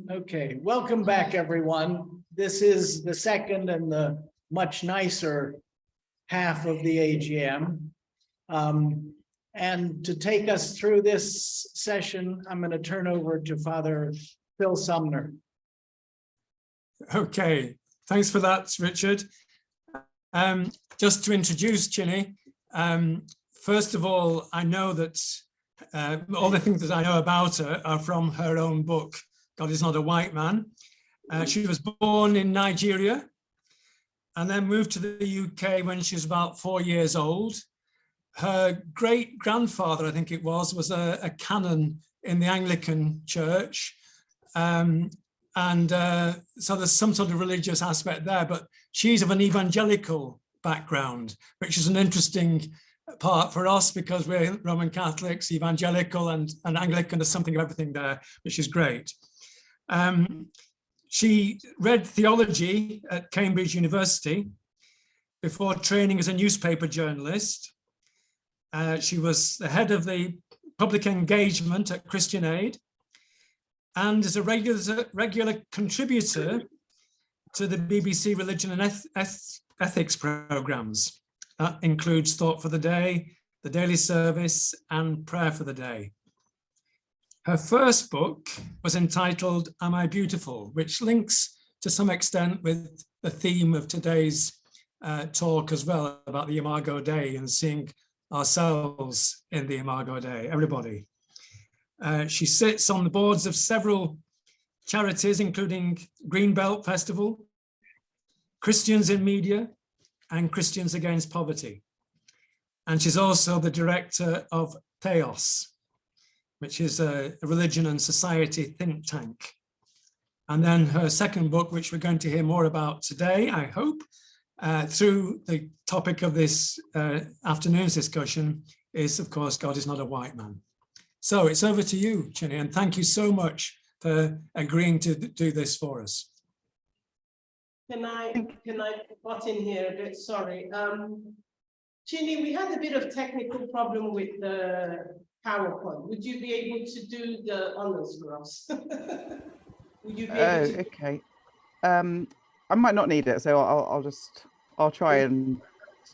Okay, welcome back, everyone. This is the second and the much nicer half of the AGM. And to take us through this session, I'm going to turn over to Father Phil Sumner. Okay, thanks for that, Richard. Just to introduce Chine, first of all, I know that all the things that I know about her are from her own book, God is Not a White Man. She was born in Nigeria and then moved to the UK when she was about 4 years old. Her great-grandfather, I think it was a canon in the Anglican Church. So there's some sort of religious aspect there, but she's of an evangelical background, which is an interesting part for us because we're Roman Catholics, evangelical, and Anglican. There's something of everything there, which is great. She read theology at Cambridge University before training as a newspaper journalist. She was the head of the public engagement at Christian Aid and is a regular contributor to the BBC Religion and Ethics programmes. That includes Thought for the Day, the Daily Service, and Prayer for the Day. Her first book was entitled Am I Beautiful?, which links to some extent with the theme of today's talk as well, about the Imago Dei and seeing ourselves in the Imago Dei, everybody. She sits on the boards of several charities, including Greenbelt Festival, Christians in Media, and Christians Against Poverty. And she's also the director of Theos, which is a religion and society think tank. And then her second book, which we're going to hear more about today, I hope, through the topic of this afternoon's discussion, is, of course, God is Not a White Man. So it's over to you, Chine, and thank you so much for agreeing to do this for us. Can I butt in here a bit? Sorry. Chine, we had a bit of technical problem with the PowerPoint. Would you be able to do the honors for us? Would you be able to? Okay. I might not need it, so I'll try and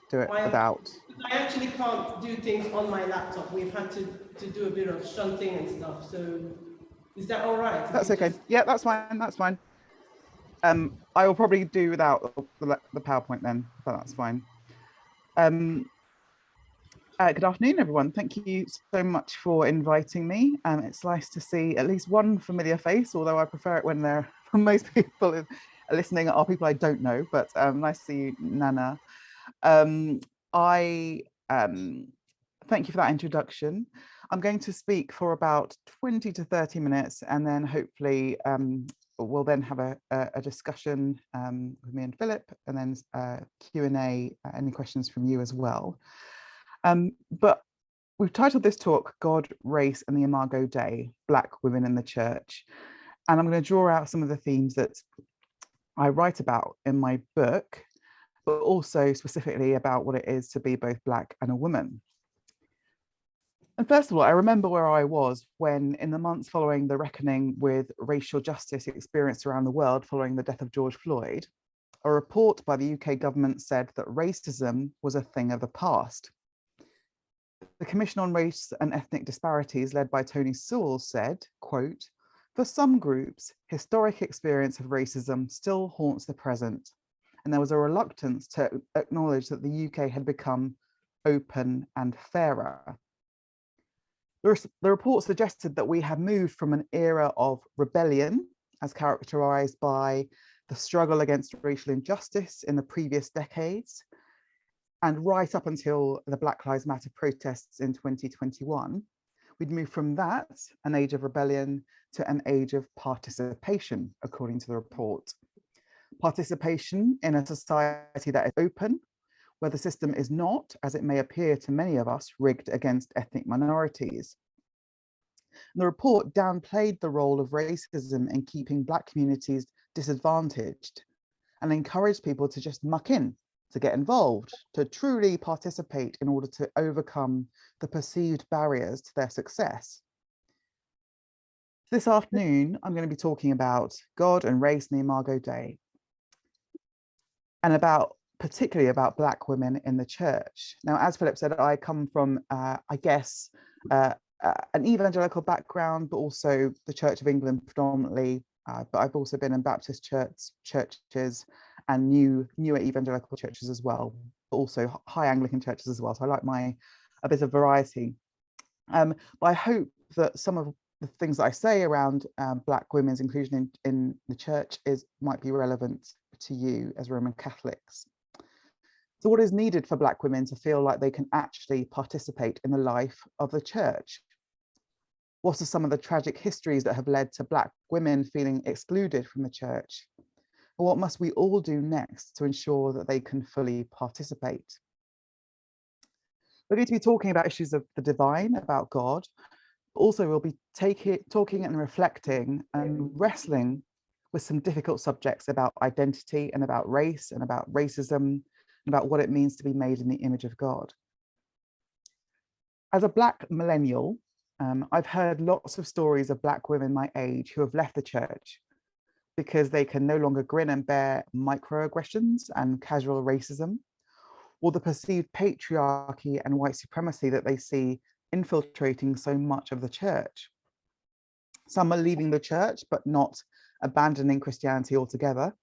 do it without. I actually can't do things on my laptop. We've had to do a bit of shunting and stuff. So is that all right? That's okay. Yeah, that's fine. That's fine. I will probably do without the PowerPoint then, but that's fine. Good afternoon, everyone. Thank you so much for inviting me. It's nice to see at least one familiar face, although I prefer it when most people are listening are people I don't know, but nice to see you, Nana. Thank you for that introduction. I'm going to speak for about 20 to 30 minutes, and then hopefully we'll then have a discussion with me and Philip, and then Q&A, any questions from you as well. But we've titled this talk, God, Race and the Imago Dei, Black Women in the Church. And I'm going to draw out some of the themes that I write about in my book, but also specifically about what it is to be both Black and a woman. And first of all, I remember where I was when, in the months following the reckoning with racial justice experienced around the world following the death of George Floyd, a report by the UK government said that racism was a thing of the past. The Commission on Race and Ethnic Disparities, led by Tony Sewell, said, quote, "For some groups, historic experience of racism still haunts the present, and there was a reluctance to acknowledge that the UK had become open and fairer." The report suggested that we had moved from an era of rebellion, as characterized by the struggle against racial injustice in the previous decades, and right up until the Black Lives Matter protests in 2021, we'd moved from that, an age of rebellion, to an age of participation, according to the report. Participation in a society that is open, where the system is not, as it may appear to many of us, rigged against ethnic minorities. And the report downplayed the role of racism in keeping Black communities disadvantaged and encouraged people to just muck in, to get involved, to truly participate in order to overcome the perceived barriers to their success. This afternoon, I'm going to be talking about God and race and the Imago Dei, and particularly about Black women in the church. Now, as Philip said, I come from, I guess, an evangelical background, but also the Church of England predominantly. But I've also been in Baptist churches and newer evangelical churches as well, but also high Anglican churches as well. So I like a bit of variety. But I hope that some of the things that I say around Black women's inclusion in the church might be relevant to you as Roman Catholics. So what is needed for Black women to feel like they can actually participate in the life of the church? What are some of the tragic histories that have led to Black women feeling excluded from the church? And what must we all do next to ensure that they can fully participate? We're going to be talking about issues of the divine, about God. Also, we'll be talking and reflecting and wrestling with some difficult subjects about identity and about race and about racism and about what it means to be made in the image of God. As a Black millennial, I've heard lots of stories of Black women my age who have left the church because they can no longer grin and bear microaggressions and casual racism, or the perceived patriarchy and white supremacy that they see infiltrating so much of the church. Some are leaving the church, but not abandoning Christianity altogether.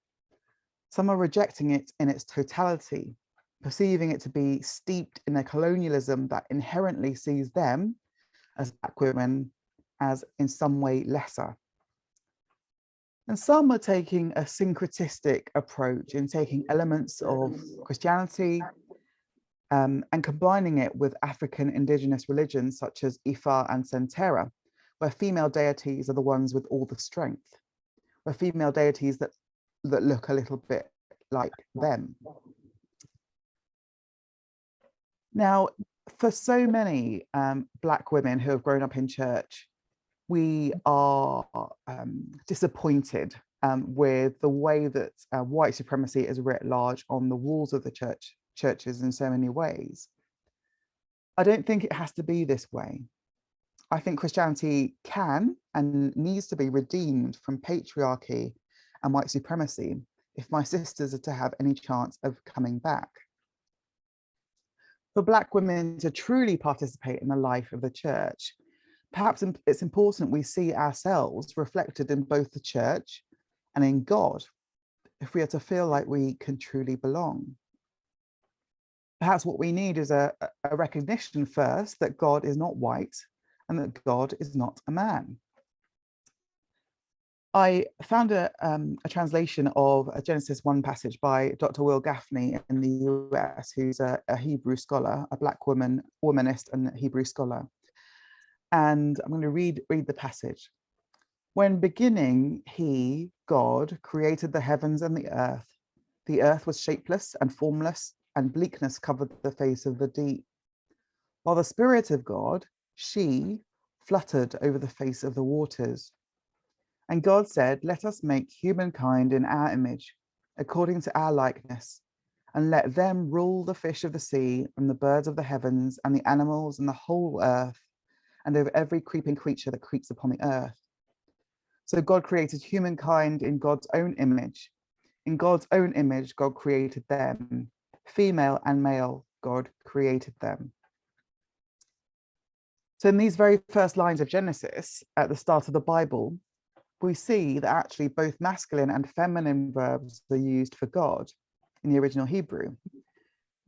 Some are rejecting it in its totality, perceiving it to be steeped in a colonialism that inherently sees them as Black women as in some way lesser. And some are taking a syncretistic approach in taking elements of Christianity and combining it with African indigenous religions such as Ifa and Sentera, where female deities are the ones with all the strength, where female deities that look a little bit like them. Now, for so many Black women who have grown up in church, we are disappointed with the way that white supremacy is writ large on the walls of the churches in so many ways. I don't think it has to be this way. I think Christianity can and needs to be redeemed from patriarchy and white supremacy if my sisters are to have any chance of coming back. For Black women to truly participate in the life of the church, perhaps it's important we see ourselves reflected in both the church and in God, if we are to feel like we can truly belong. Perhaps what we need is a recognition first that God is not white and that God is not a man. I found a translation of a Genesis 1 passage by Dr. Will Gaffney in the US, who's a Hebrew scholar, a Black womanist and Hebrew scholar. And I'm going to read the passage. When beginning, he, God, created the heavens and the earth was shapeless and formless, and bleakness covered the face of the deep. While the Spirit of God, she, fluttered over the face of the waters. And God said, let us make humankind in our image, according to our likeness, and let them rule the fish of the sea and the birds of the heavens and the animals and the whole earth, and over every creeping creature that creeps upon the earth. So God created humankind in God's own image. In God's own image, God created them. Female and male, God created them. So in these very first lines of Genesis, at the start of the Bible, we see that actually both masculine and feminine verbs are used for God in the original Hebrew.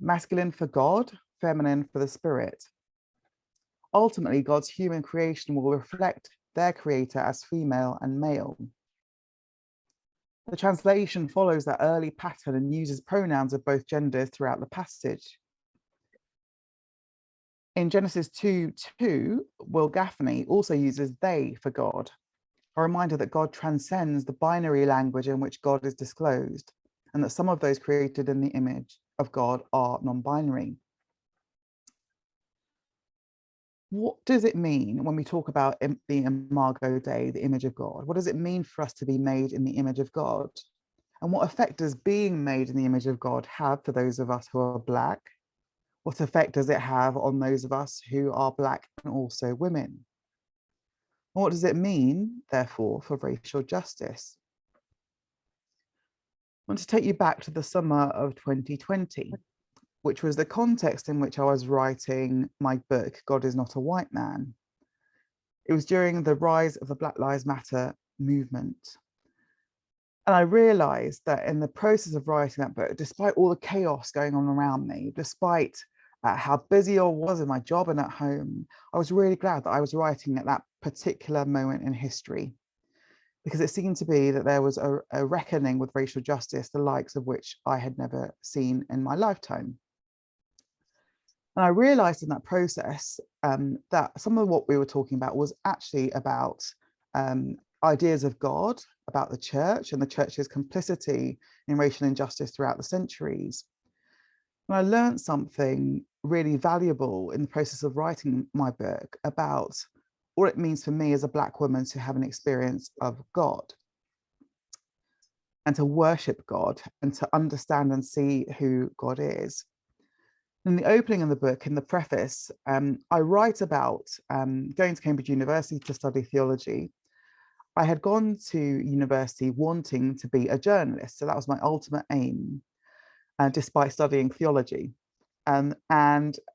Masculine for God, feminine for the Spirit. Ultimately, God's human creation will reflect their creator as female and male. The translation follows that early pattern and uses pronouns of both genders throughout the passage. In Genesis 2:2, Will Gaffney also uses they for God, a reminder that God transcends the binary language in which God is disclosed, and that some of those created in the image of God are non-binary. What does it mean when we talk about the Imago Dei, the image of God? What does it mean for us to be made in the image of God? And what effect does being made in the image of God have for those of us who are Black? What effect does it have on those of us who are Black and also women? What does it mean, therefore, for racial justice? I want to take you back to the summer of 2020, which was the context in which I was writing my book, God is Not a White Man. It was during the rise of the Black Lives Matter movement. And I realized that in the process of writing that book, despite all the chaos going on around me, despite how busy I was in my job and at home, I was really glad that I was writing at that particular moment in history, because it seemed to be that there was a reckoning with racial justice, the likes of which I had never seen in my lifetime. And I realized in that process that some of what we were talking about was actually about ideas of God, about the church and the church's complicity in racial injustice throughout the centuries. And I learned something really valuable in the process of writing my book about what it means for me as a Black woman to have an experience of God and to worship God and to understand and see who God is. In the opening of the book, in the preface, I write about going to Cambridge University to study theology. I had gone to university wanting to be a journalist, so that was my ultimate aim, despite studying theology. And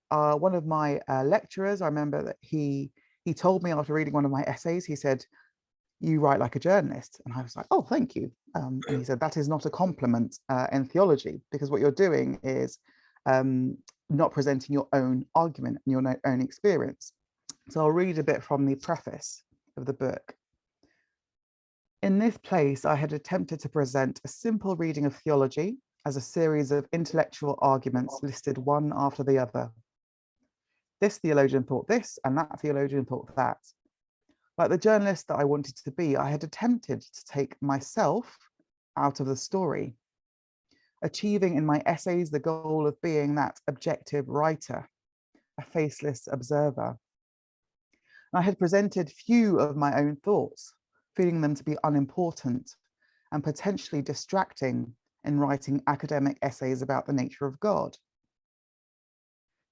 one of my lecturers, I remember that he told me after reading one of my essays, he said, "You write like a journalist." And I was like, "Oh, thank you." And he said, "That is not a compliment in theology, because what you're doing is not presenting your own argument and your own experience." So I'll read a bit from the preface of the book. In this place, I had attempted to present a simple reading of theology as a series of intellectual arguments listed one after the other. This theologian thought this, and that theologian thought that. Like the journalist that I wanted to be, I had attempted to take myself out of the story, achieving in my essays the goal of being that objective writer, a faceless observer. And I had presented few of my own thoughts, feeling them to be unimportant and potentially distracting in writing academic essays about the nature of God.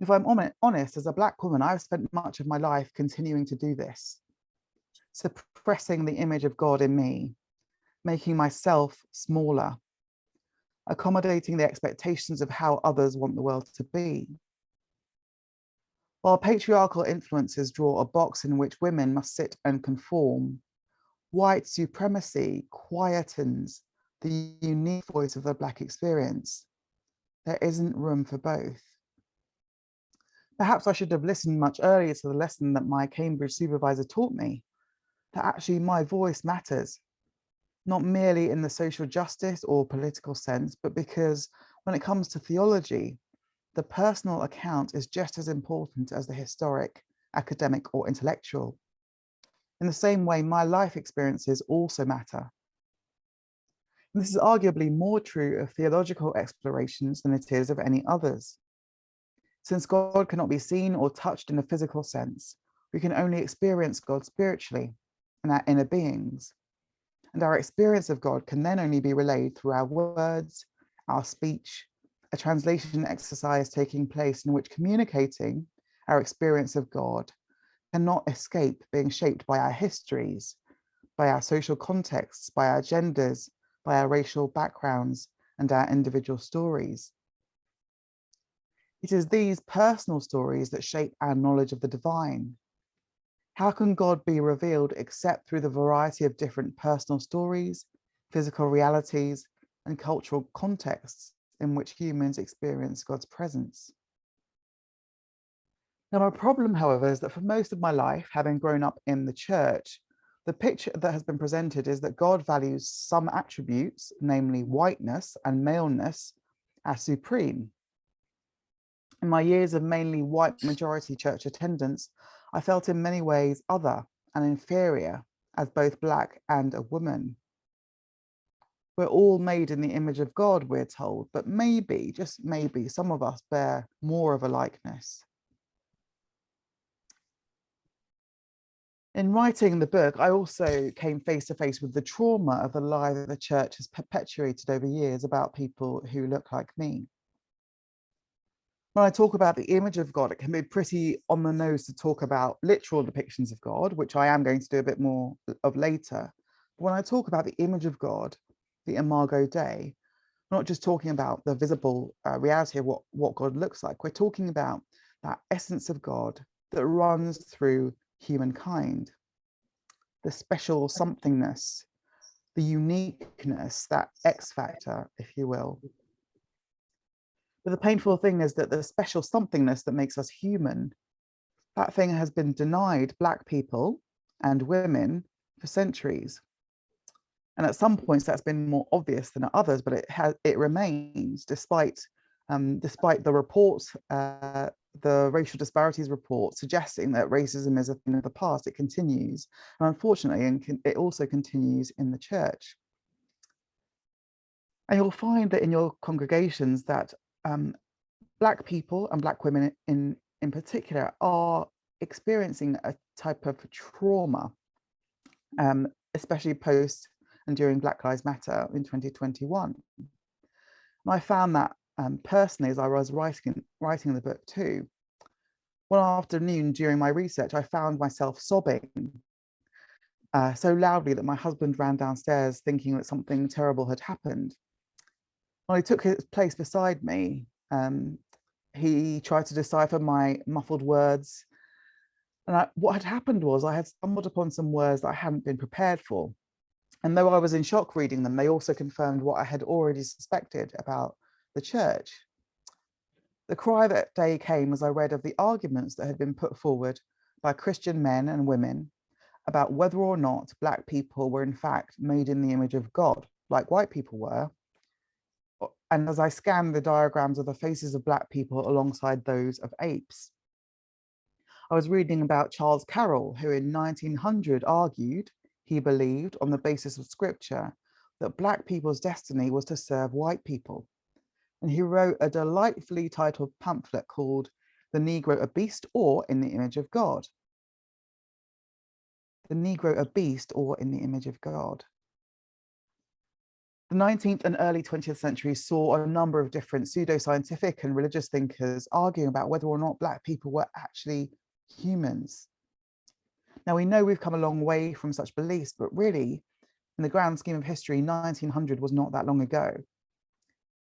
If I'm honest, as a Black woman, I've spent much of my life continuing to do this, suppressing the image of God in me, making myself smaller, accommodating the expectations of how others want the world to be. While patriarchal influences draw a box in which women must sit and conform, white supremacy quietens the unique voice of the Black experience. There isn't room for both. Perhaps I should have listened much earlier to the lesson that my Cambridge supervisor taught me, that actually my voice matters, not merely in the social justice or political sense, but because when it comes to theology, the personal account is just as important as the historic, academic, or intellectual. In the same way, my life experiences also matter. And this is arguably more true of theological explorations than it is of any others. Since God cannot be seen or touched in a physical sense, we can only experience God spiritually in our inner beings. And our experience of God can then only be relayed through our words, our speech, a translation exercise taking place in which communicating our experience of God cannot escape being shaped by our histories, by our social contexts, by our genders, by our racial backgrounds, and our individual stories. It is these personal stories that shape our knowledge of the divine. How can God be revealed except through the variety of different personal stories, physical realities, and cultural contexts in which humans experience God's presence? Now, my problem, however, is that for most of my life, having grown up in the church, the picture that has been presented is that God values some attributes, namely whiteness and maleness, as supreme. In my years of mainly white majority church attendance, I felt in many ways other and inferior as both Black and a woman. We're all made in the image of God, we're told, but maybe, just maybe, some of us bear more of a likeness. In writing the book, I also came face to face with the trauma of the lie that the church has perpetuated over years about people who look like me. When I talk about the image of God, it can be pretty on the nose to talk about literal depictions of God, which I am going to do a bit more of later. But when I talk about the image of God, the imago Dei, we're not just talking about the visible reality of what God looks like. We're talking about that essence of God that runs through humankind, the special somethingness, the uniqueness, that X factor, if you will. But the painful thing is that the special somethingness that makes us human, that thing has been denied Black people and women for centuries. And at some points that's been more obvious than at others, but it remains despite the reports, the racial disparities report suggesting that racism is a thing of the past. It continues, and unfortunately, it also continues in the church. And you'll find that in your congregations that Black people and Black women in particular are experiencing a type of trauma, especially post and during Black Lives Matter in 2021. And I found that personally, as I was writing the book too, one afternoon during my research, I found myself sobbing so loudly that my husband ran downstairs thinking that something terrible had happened. When he took his place beside me, he tried to decipher my muffled words. And what had happened was I had stumbled upon some words that I hadn't been prepared for. And though I was in shock reading them, they also confirmed what I had already suspected about the church. The cry that day came as I read of the arguments that had been put forward by Christian men and women about whether or not Black people were in fact made in the image of God, like white people were. And as I scanned the diagrams of the faces of Black people alongside those of apes, I was reading about Charles Carroll, who in 1900 argued, he believed on the basis of scripture, that Black people's destiny was to serve white people. And he wrote a delightfully titled pamphlet called The Negro a Beast or in the Image of God. The Negro a Beast or in the Image of God. The 19th and early 20th century saw a number of different pseudoscientific and religious thinkers arguing about whether or not Black people were actually humans. Now, we know we've come a long way from such beliefs, but really, in the grand scheme of history, 1900 was not that long ago.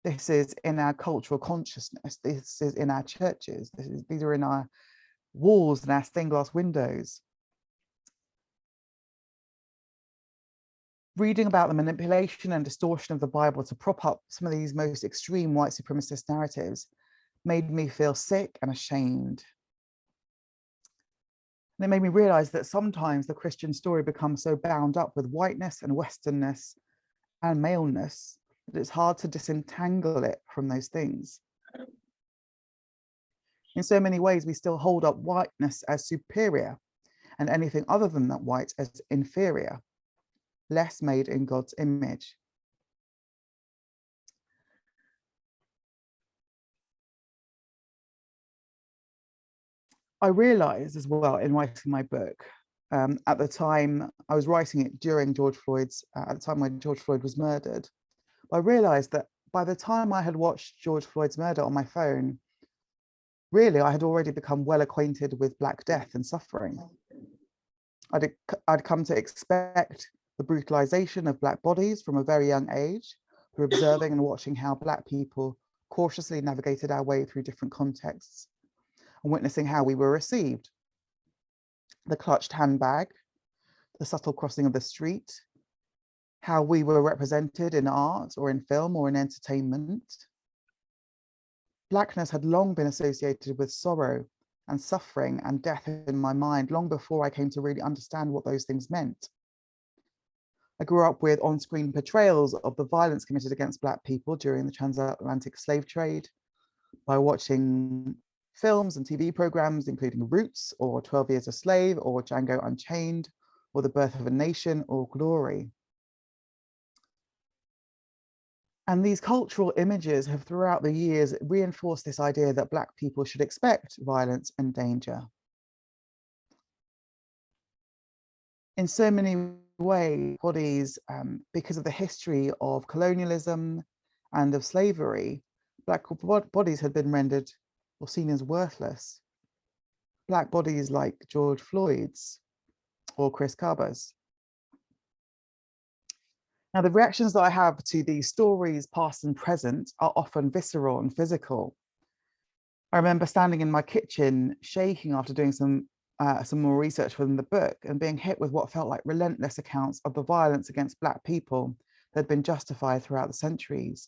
This is in our cultural consciousness. This is in our churches. These are in our walls and our stained glass windows. Reading about the manipulation and distortion of the Bible to prop up some of these most extreme white supremacist narratives made me feel sick and ashamed. And it made me realize that sometimes the Christian story becomes so bound up with whiteness and Westernness and maleness that it's hard to disentangle it from those things. In so many ways, we still hold up whiteness as superior and anything other than that white as inferior, less made in God's image. I realized as well in writing my book, at the time I was writing it during George Floyd's, at the time when George Floyd was murdered, I realized that by the time I had watched George Floyd's murder on my phone, really I had already become well acquainted with Black death and suffering. I'd come to expect the brutalization of Black bodies from a very young age, through observing and watching how Black people cautiously navigated our way through different contexts and witnessing how we were received. The clutched handbag, the subtle crossing of the street, how we were represented in art or in film or in entertainment. Blackness had long been associated with sorrow and suffering and death in my mind, long before I came to really understand what those things meant. I grew up with on-screen portrayals of the violence committed against Black people during the transatlantic slave trade, by watching films and TV programs, including Roots or 12 Years a Slave or Django Unchained or The Birth of a Nation or Glory. And these cultural images have throughout the years reinforced this idea that Black people should expect violence and danger. In so many ways, bodies, because of the history of colonialism and of slavery, Black bodies had been rendered or seen as worthless. Black bodies like George Floyd's or Chris Carber's. Now, the reactions that I have to these stories, past and present, are often visceral and physical. I remember standing in my kitchen, shaking after doing some more research within the book and being hit with what felt like relentless accounts of the violence against Black people that had been justified throughout the centuries.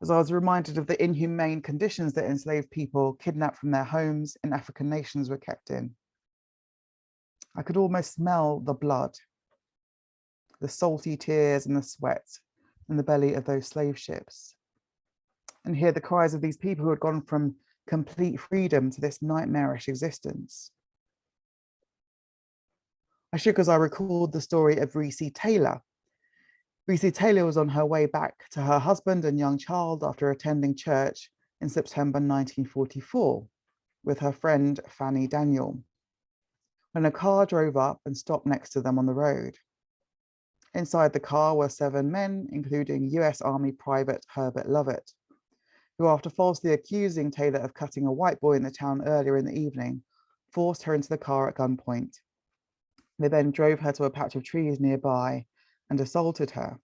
As I was reminded of the inhumane conditions that enslaved people kidnapped from their homes in African nations were kept in. I could almost smell the blood, the salty tears and the sweat in the belly of those slave ships, and hear the cries of these people who had gone from complete freedom to this nightmarish existence. I shook as I recalled the story of Reese Taylor. Reese Taylor was on her way back to her husband and young child after attending church in September 1944 with her friend Fanny Daniel, when a car drove up and stopped next to them on the road. Inside the car were 7 men, including US Army Private Herbert Lovett, who, after falsely accusing Taylor of cutting a white boy in the town earlier in the evening, forced her into the car at gunpoint. They then drove her to a patch of trees nearby and assaulted her.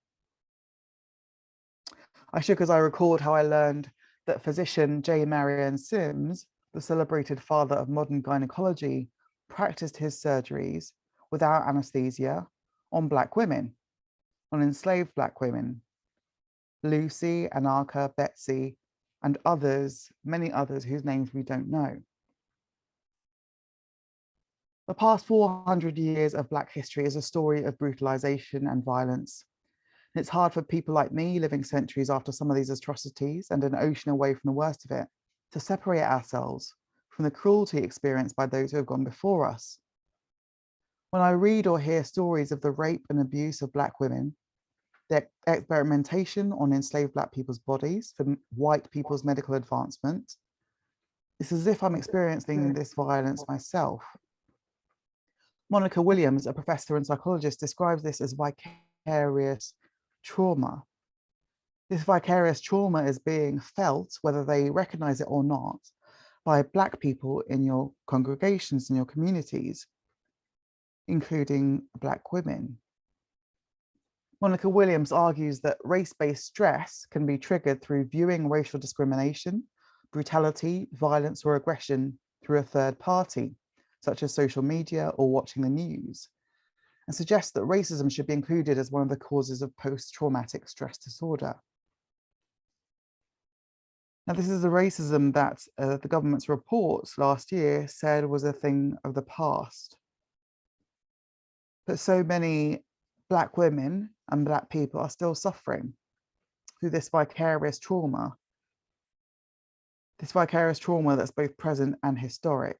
I shook as I recalled how I learned that physician J. Marion Sims, the celebrated father of modern gynecology, practiced his surgeries without anesthesia on Black women, on enslaved Black women, Lucy, Anarcha, Betsy, and others, many others whose names we don't know. The past 400 years of Black history is a story of brutalization and violence. It's hard for people like me living centuries after some of these atrocities and an ocean away from the worst of it to separate ourselves from the cruelty experienced by those who have gone before us. When I read or hear stories of the rape and abuse of Black women, the experimentation on enslaved Black people's bodies for white people's medical advancement, it's as if I'm experiencing this violence myself. Monica Williams, a professor and psychologist, describes this as vicarious trauma. This vicarious trauma is being felt, whether they recognize it or not, by Black people in your congregations, in your communities, including Black women. Monica Williams argues that race-based stress can be triggered through viewing racial discrimination, brutality, violence, or aggression through a third party, such as social media or watching the news, and suggests that racism should be included as one of the causes of post-traumatic stress disorder. Now, this is the racism that the government's reports last year said was a thing of the past. But so many Black women and Black people are still suffering through this vicarious trauma that's both present and historic.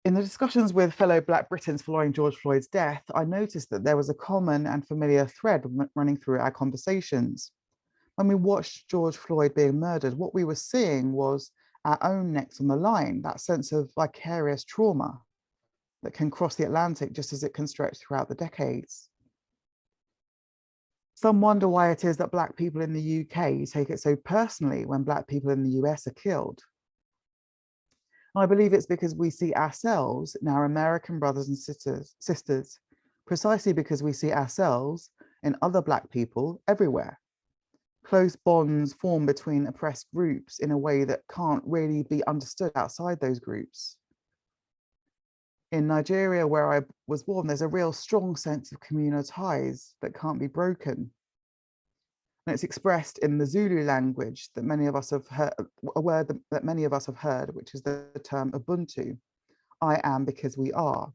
In the discussions with fellow Black Britons following George Floyd's death, I noticed that there was a common and familiar thread running through our conversations. When we watched George Floyd being murdered, what we were seeing was our own necks on the line, that sense of vicarious trauma that can cross the Atlantic just as it can stretch throughout the decades. Some wonder why it is that Black people in the UK take it so personally when Black people in the US are killed. I believe it's because we see ourselves in our American brothers and sisters, precisely because we see ourselves in other Black people everywhere. Close bonds form between oppressed groups in a way that can't really be understood outside those groups. In Nigeria, where I was born, there's a real strong sense of communal ties that can't be broken. And it's expressed in the Zulu language that many of us have heard, a word that many of us have heard, which is the term Ubuntu. I am because we are.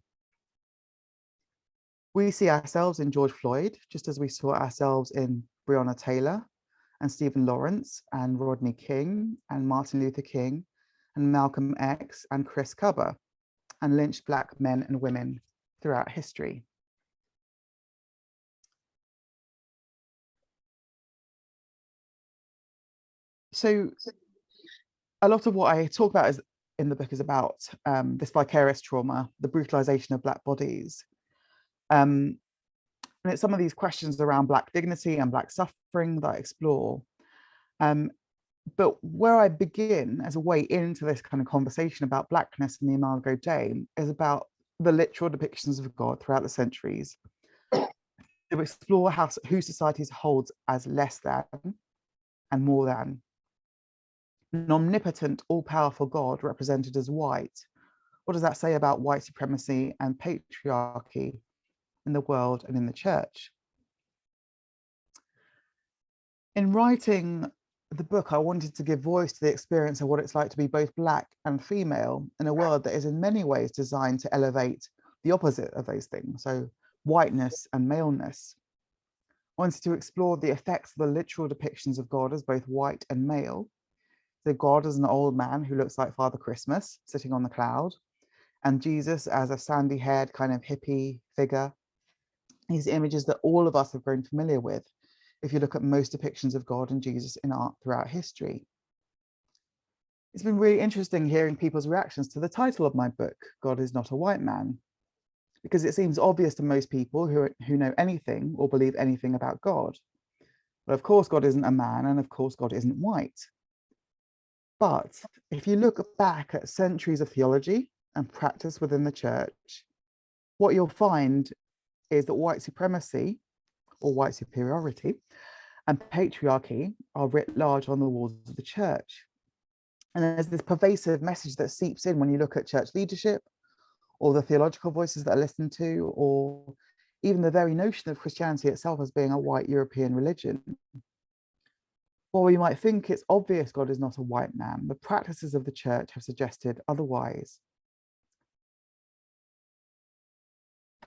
We see ourselves in George Floyd, just as we saw ourselves in Breonna Taylor and Stephen Lawrence and Rodney King and Martin Luther King and Malcolm X and Chris Carber and lynched Black men and women throughout history. So a lot of what I talk about in the book is about this vicarious trauma, the brutalization of Black bodies. And it's some of these questions around Black dignity and Black suffering that I explore. But where I begin as a way into this kind of conversation about Blackness and the Imago Dei is about the literal depictions of God throughout the centuries, to explore who society holds as less than and more than. An omnipotent, all-powerful God represented as white. What does that say about white supremacy and patriarchy in the world and in the church? In writing the book, I wanted to give voice to the experience of what it's like to be both Black and female in a world that is in many ways designed to elevate the opposite of those things, so whiteness and maleness. I wanted to explore the effects of the literal depictions of God as both white and male. So God as an old man who looks like Father Christmas sitting on the cloud, and Jesus as a sandy-haired kind of hippie figure. These images that all of us have grown familiar with if you look at most depictions of God and Jesus in art throughout history. It's been really interesting hearing people's reactions to the title of my book, God is Not a White Man, because it seems obvious to most people who know anything or believe anything about God. But of course, God isn't a man, and of course, God isn't white. But if you look back at centuries of theology and practice within the church, what you'll find is that white supremacy or white superiority and patriarchy are writ large on the walls of the church. And there's this pervasive message that seeps in when you look at church leadership or the theological voices that are listened to, or even the very notion of Christianity itself as being a white European religion. While you might think it's obvious God is not a white man, the practices of the church have suggested otherwise.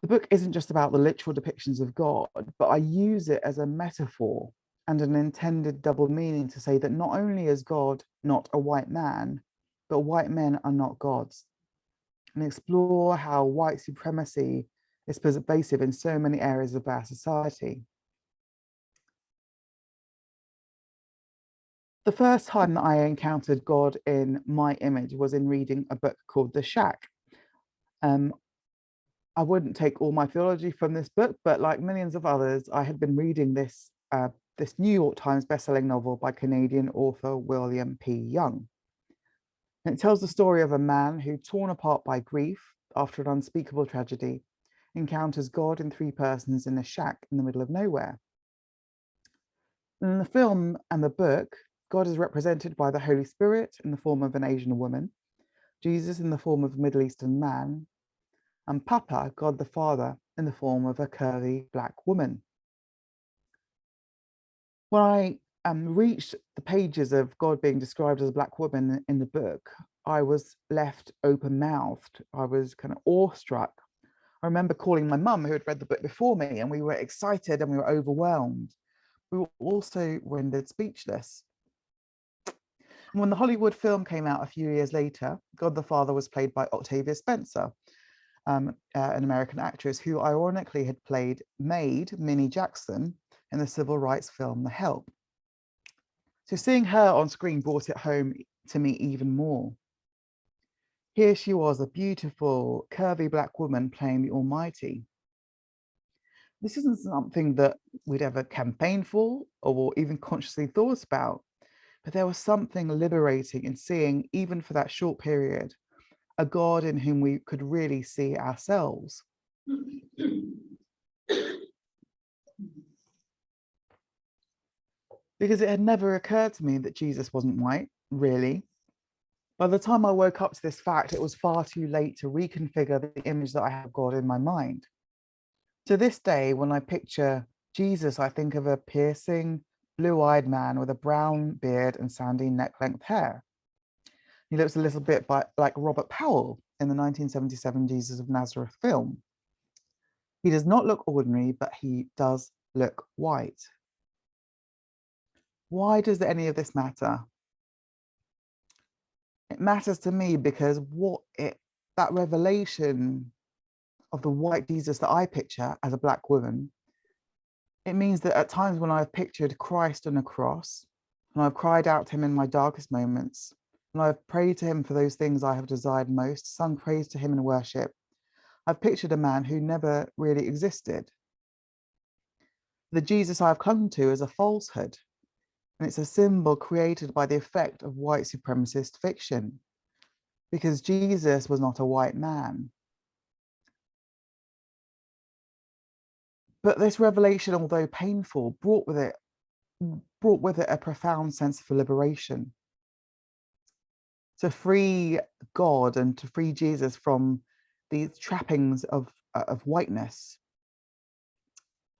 The book isn't just about the literal depictions of God, but I use it as a metaphor and an intended double meaning to say that not only is God not a white man, but white men are not gods, and explore how white supremacy is pervasive in so many areas of our society. The first time that I encountered God in my image was in reading a book called The Shack. I wouldn't take all my theology from this book, but like millions of others, I had been reading this New York Times bestselling novel by Canadian author William P. Young. And it tells the story of a man who, torn apart by grief after an unspeakable tragedy, encounters God in three persons in a shack in the middle of nowhere. In the film and the book, God is represented by the Holy Spirit in the form of an Asian woman, Jesus in the form of a Middle Eastern man, and Papa, God the Father, in the form of a curvy Black woman. When I reached the pages of God being described as a Black woman in the book, I was left open-mouthed. I was kind of awestruck. I remember calling my mum, who had read the book before me, and we were excited and we were overwhelmed. We were also rendered speechless. And when the Hollywood film came out a few years later, God the Father was played by Octavia Spencer, an American actress who ironically had played Minnie Jackson in the civil rights film The Help. So seeing her on screen brought it home to me even more. Here she was, a beautiful, curvy Black woman playing the Almighty. This isn't something that we'd ever campaigned for or even consciously thought about, but there was something liberating in seeing, even for that short period, a God in whom we could really see ourselves. Because it had never occurred to me that Jesus wasn't white, really. By the time I woke up to this fact, it was far too late to reconfigure the image that I have of God in my mind. To this day, when I picture Jesus, I think of a piercing, blue-eyed man with a brown beard and sandy neck-length hair. He looks a little bit like Robert Powell in the 1977 Jesus of Nazareth film. He does not look ordinary, but he does look white. Why does any of this matter? It matters to me because that revelation of the white Jesus that I picture as a Black woman, it means that at times when I've pictured Christ on a cross, and I've cried out to him in my darkest moments, and I've prayed to him for those things I have desired most, sung praise to him in worship, I've pictured a man who never really existed. The Jesus I've clung to is a falsehood. And it's a symbol created by the effect of white supremacist fiction, because Jesus was not a white man. But this revelation, although painful, brought with it a profound sense of liberation. To free God and to free Jesus from these trappings of whiteness.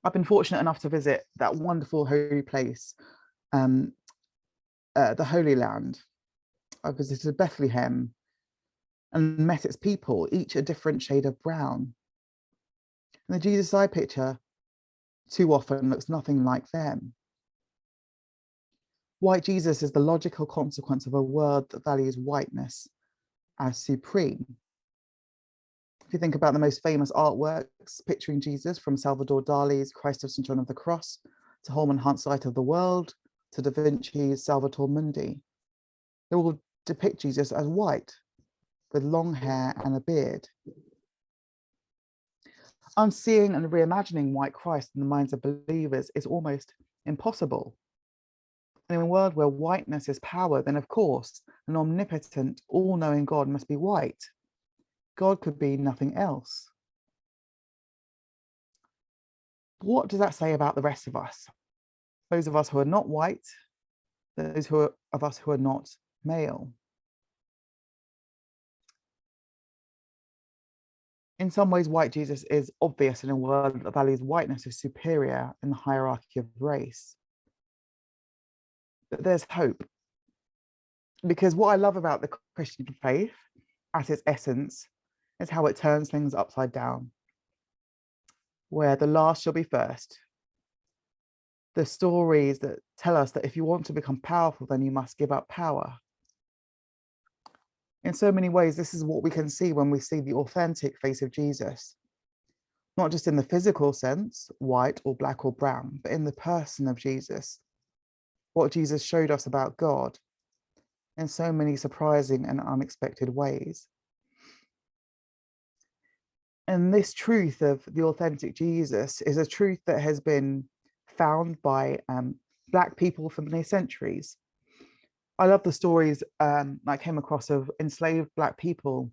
I've been fortunate enough to visit that wonderful holy place, the Holy Land. I visited Bethlehem and met its people, each a different shade of brown. And the Jesus I picture too often looks nothing like them. White Jesus is the logical consequence of a world that values whiteness as supreme. If you think about the most famous artworks picturing Jesus, from Salvador Dali's Christ of St. John of the Cross, to Holman Hunt's Light of the World, to Da Vinci's Salvator Mundi, they all depict Jesus as white, with long hair and a beard. Unseeing and reimagining white Christ in the minds of believers is almost impossible. And in a world where whiteness is power, then of course, an omnipotent, all-knowing God must be white. God could be nothing else. What does that say about the rest of us? Those of us who are not white, those of us who are not male. In some ways, white Jesus is obvious in a world that values whiteness as superior in the hierarchy of race. But there's hope. Because what I love about the Christian faith at its essence is how it turns things upside down, where the last shall be first. The stories that tell us that if you want to become powerful, then you must give up power. In so many ways, this is what we can see when we see the authentic face of Jesus, not just in the physical sense, white or black or brown, but in the person of Jesus, what Jesus showed us about God in so many surprising and unexpected ways. And this truth of the authentic Jesus is a truth that has been found by Black people for many centuries. I love the stories I came across of enslaved Black people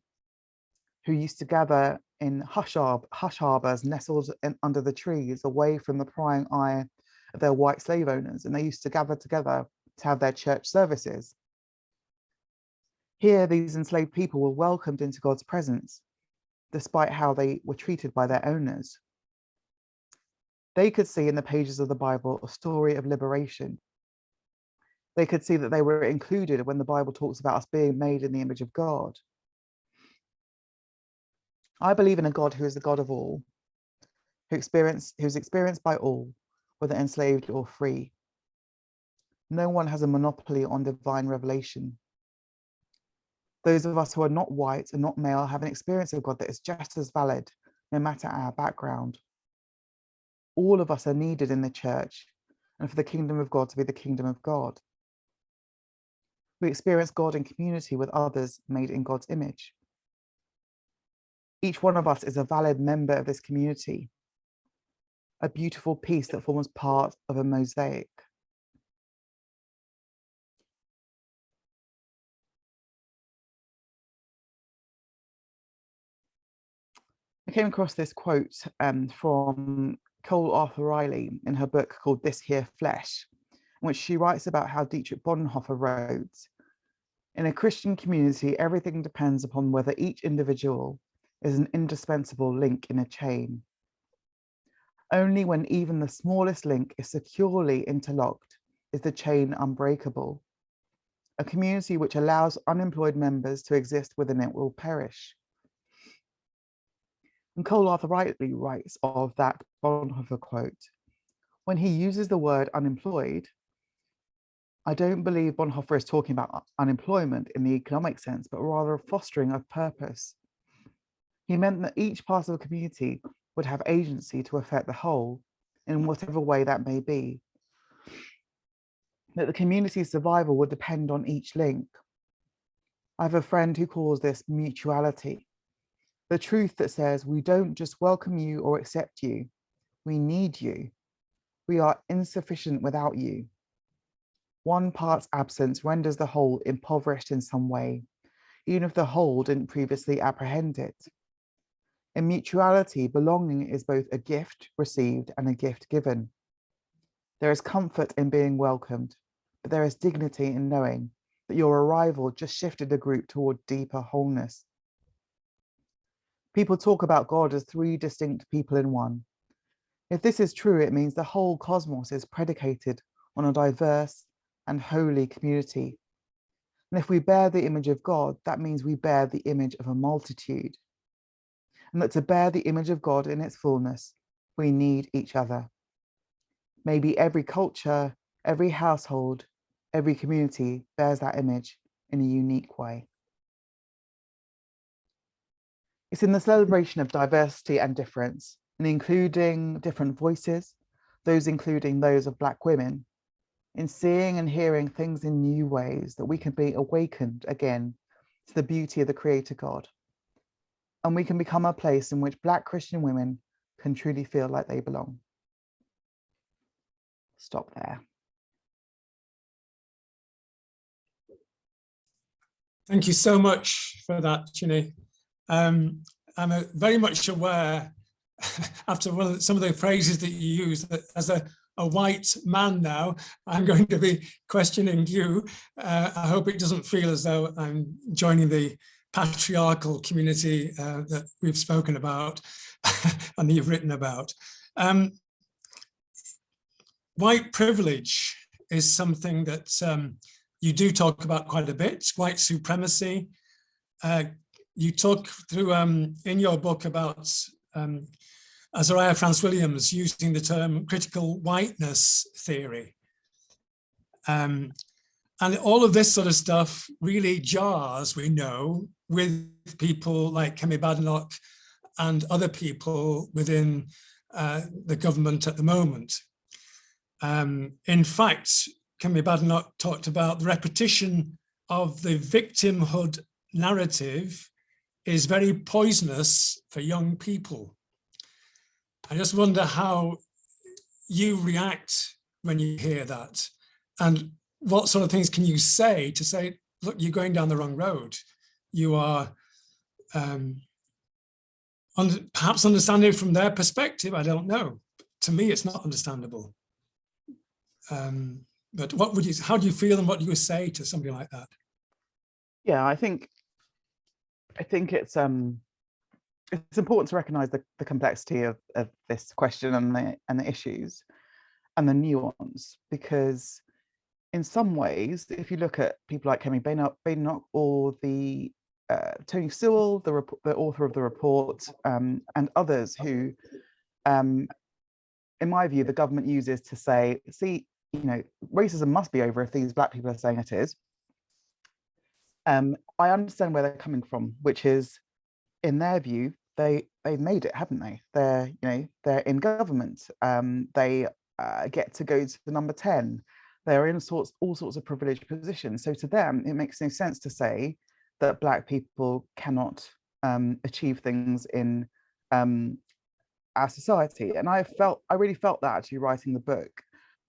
who used to gather in hush harbors nestled under the trees, away from the prying eye of their white slave owners, and they used to gather together to have their church services. Here, these enslaved people were welcomed into God's presence, despite how they were treated by their owners. They could see in the pages of the Bible a story of liberation. They could see that they were included when the Bible talks about us being made in the image of God. I believe in a God who is the God of all, who's experienced by all, whether enslaved or free. No one has a monopoly on divine revelation. Those of us who are not white and not male have an experience of God that is just as valid, no matter our background. All of us are needed in the church, and for the kingdom of God to be the kingdom of God. We experience God in community with others made in God's image. Each one of us is a valid member of this community, a beautiful piece that forms part of a mosaic. I came across this quote from Cole Arthur Riley in her book called This Here Flesh, in which she writes about how Dietrich Bonhoeffer wrote, "In a Christian community, everything depends upon whether each individual is an indispensable link in a chain. Only when even the smallest link is securely interlocked is the chain unbreakable. A community which allows unemployed members to exist within it will perish." And Cole Arthur Riley writes of that Bonhoeffer quote, "When he uses the word unemployed, I don't believe Bonhoeffer is talking about unemployment in the economic sense, but rather a fostering of purpose. He meant that each part of the community would have agency to affect the whole in whatever way that may be. That the community's survival would depend on each link. I have a friend who calls this mutuality. The truth that says we don't just welcome you or accept you, we need you. We are insufficient without you. One part's absence renders the whole impoverished in some way, even if the whole didn't previously apprehend it. In mutuality, belonging is both a gift received and a gift given. There is comfort in being welcomed, but there is dignity in knowing that your arrival just shifted the group toward deeper wholeness. People talk about God as three distinct people in one. If this is true, it means the whole cosmos is predicated on a diverse and holy community. And if we bear the image of God, that means we bear the image of a multitude. And that to bear the image of God in its fullness, we need each other. Maybe every culture, every household, every community bears that image in a unique way. It's in the celebration of diversity and difference, and including different voices, those including those of Black women, in seeing and hearing things in new ways that we can be awakened again to the beauty of the Creator God. And we can become a place in which Black Christian women can truly feel like they belong. Stop there. Thank you so much for that, Chine. I'm very much aware, after some of the phrases that you use, that as a white man now, I'm going to be questioning you. I hope it doesn't feel as though I'm joining the patriarchal community that we've spoken about and you've written about. White privilege is something that you do talk about quite a bit, white supremacy. You talk through in your book about Azariah Franz Williams using the term critical whiteness theory. And all of this sort of stuff really jars, we know, with people like Kemi Badenoch and other people within the government at the moment. In fact, Kemi Badenoch talked about the repetition of the victimhood narrative is very poisonous for young people. I just wonder how you react when you hear that, and what sort of things can you say to say, look, you're going down the wrong road. You are perhaps understanding it from their perspective, I don't know. To me, it's not understandable. But how do you feel and what do you say to somebody like that? Yeah, I think it's important to recognize the complexity of this question and the issues and the nuance, because in some ways, if you look at people like Kemi Badenoch or the Tony Sewell, the author of the report, and others who, in my view, the government uses to say, see, you know, racism must be over if these Black people are saying it is. I understand where they're coming from, which is, in their view, they've made it, haven't they? They're in government. They get to go to the number 10. They're in all sorts of privileged positions. So to them, it makes no sense to say that Black people cannot achieve things in our society. And I really felt that actually writing the book.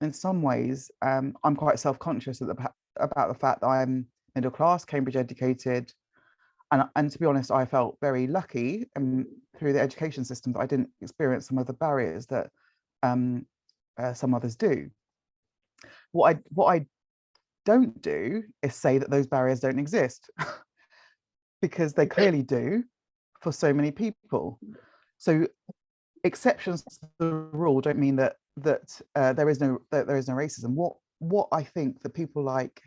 In some ways, I'm quite self-conscious about the fact that I'm middle class, Cambridge educated, and to be honest, I felt very lucky through the education system that I didn't experience some of the barriers that some others do. What I don't do is say that those barriers don't exist, because they clearly do for so many people. So exceptions to the rule don't mean that there is no racism. What I think that people like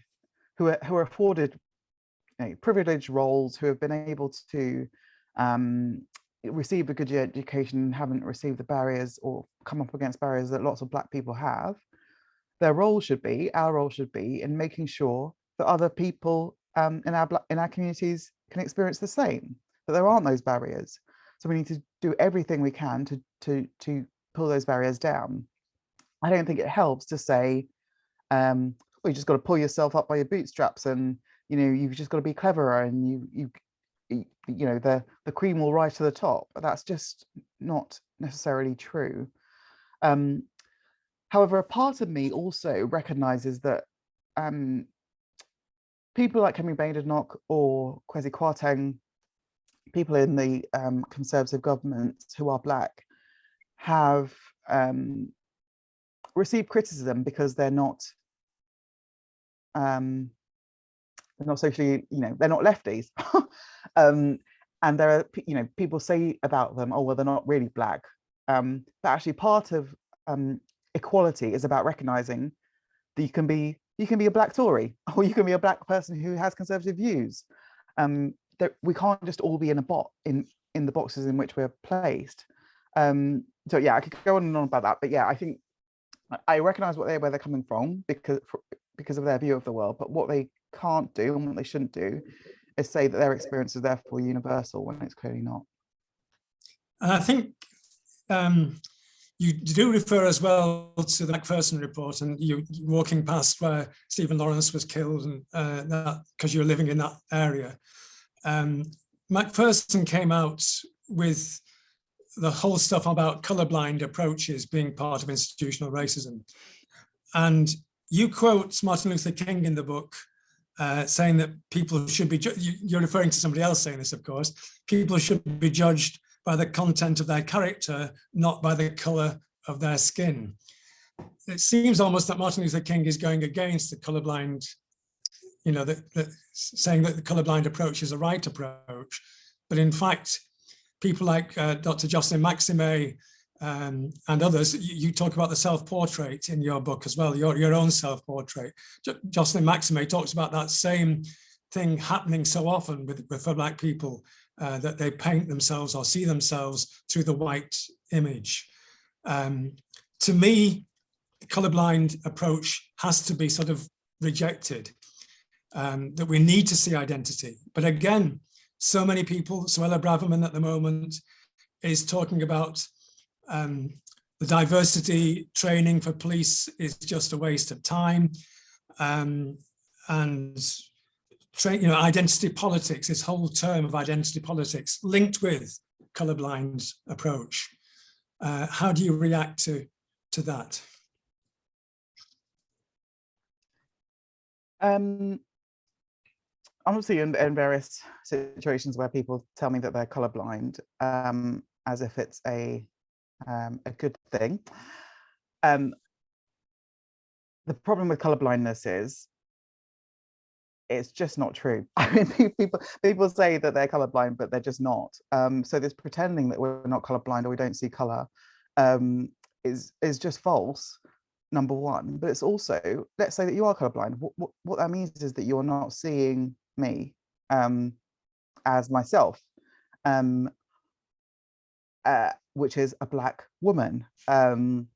who are afforded privileged roles, who have been able to receive a good education and haven't received the barriers or come up against barriers that lots of Black people have, our role should be in making sure that other people in our communities can experience the same, that there aren't those barriers. So we need to do everything we can to pull those barriers down. I don't think it helps to say, well, you just got to pull yourself up by your bootstraps, and you've just got to be cleverer, and the cream will rise to the top. But that's just not necessarily true. However, a part of me also recognizes that people like Kemi Badenoch or Kwesi Kwarteng, people in the Conservative government who are Black, have received criticism because they're not socially, they're not lefties. And there are, people say about them, oh, well, they're not really Black. But actually part of equality is about recognizing that you can be a Black Tory, or you can be a Black person who has conservative views. That we can't just all be in the boxes in which we're placed. So yeah, I could go on and on about that, but yeah, I think I recognize where they're coming from because of their view of the world, but what they can't do and what they shouldn't do is say that their experience is therefore universal when it's clearly not. And I think you do refer as well to the Macpherson report, and you walking past where Stephen Lawrence was killed, and that because you're living in that area. Macpherson came out with the whole stuff about colorblind approaches being part of institutional racism. And you quote Martin Luther King in the book, saying that people should be, you're referring to somebody else saying this, of course, people should be judged by the content of their character, not by the color of their skin. It seems almost that Martin Luther King is going against the colorblind, saying that the colorblind approach is a right approach. But in fact, people like Dr. Jocelyn Maxime and others, you talk about the self-portrait in your book as well, your own self-portrait. Jocelyn Maxime talks about that same thing happening so often for Black people, that they paint themselves or see themselves through the white image. To me, the colorblind approach has to be sort of rejected, that we need to see identity. But again, so many people, Suella Braverman at the moment is talking about the diversity training for police is just a waste of time. And identity politics, this whole term of identity politics linked with colorblind approach. How do you react to that? Honestly, in various situations where people tell me that they're colorblind, as if it's a good thing. The problem with colorblindness is it's just not true. I mean, people say that they're colorblind, but they're just not. So this pretending that we're not colorblind or we don't see color is just false. Number one, but it's also, let's say that you are colorblind. What that means is that you're not seeing me as myself, which is a Black woman, and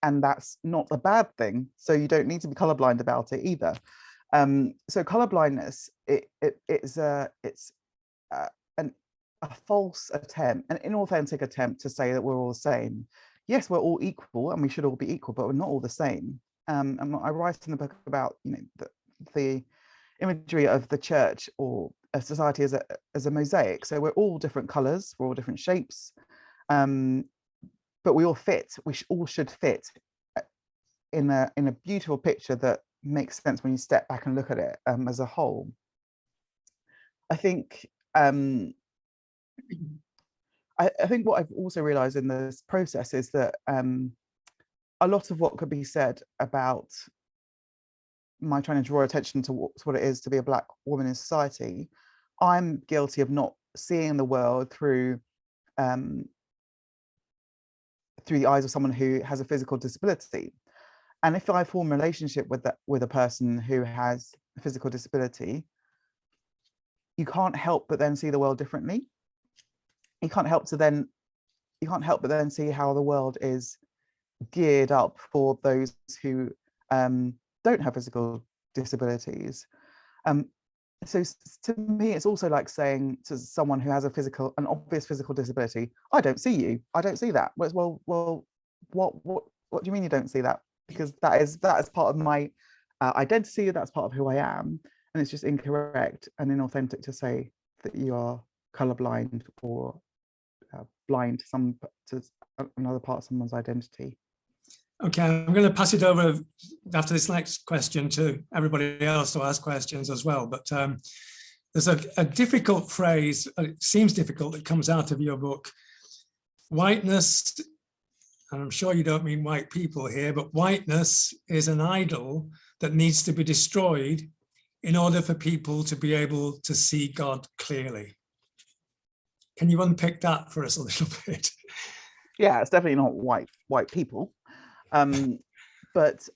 that's not a bad thing. So you don't need to be colorblind about it either. So colorblindness, it's a false attempt, an inauthentic attempt to say that we're all the same. Yes, we're all equal and we should all be equal, but we're not all the same. And I write in the book about the imagery of the church or a society as a mosaic. So we're all different colors, we're all different shapes, but we all fit. We all should fit in a beautiful picture that makes sense when you step back and look at it as a whole. I think I think what I've also realized in this process is that a lot of what could be said about my trying to draw attention to what it is to be a Black woman in society, I'm guilty of not seeing the world through the eyes of someone who has a physical disability. And if I form a relationship with a person who has a physical disability, you can't help but then see the world differently. You can't help but then see how the world is geared up for those who don't have physical disabilities. So to me, it's also like saying to someone who has an obvious physical disability, I don't see you, I don't see that. Well, what do you mean you don't see that? Because that is part of my identity, that's part of who I am, and it's just incorrect and inauthentic to say that you are colorblind or blind to another part of someone's identity. Okay, I'm going to pass it over after this next question to everybody else to ask questions as well. But there's a difficult phrase, it seems difficult, that comes out of your book. Whiteness, and I'm sure you don't mean white people here, but whiteness is an idol that needs to be destroyed in order for people to be able to see God clearly. Can you unpick that for us a little bit? Yeah, it's definitely not white people. But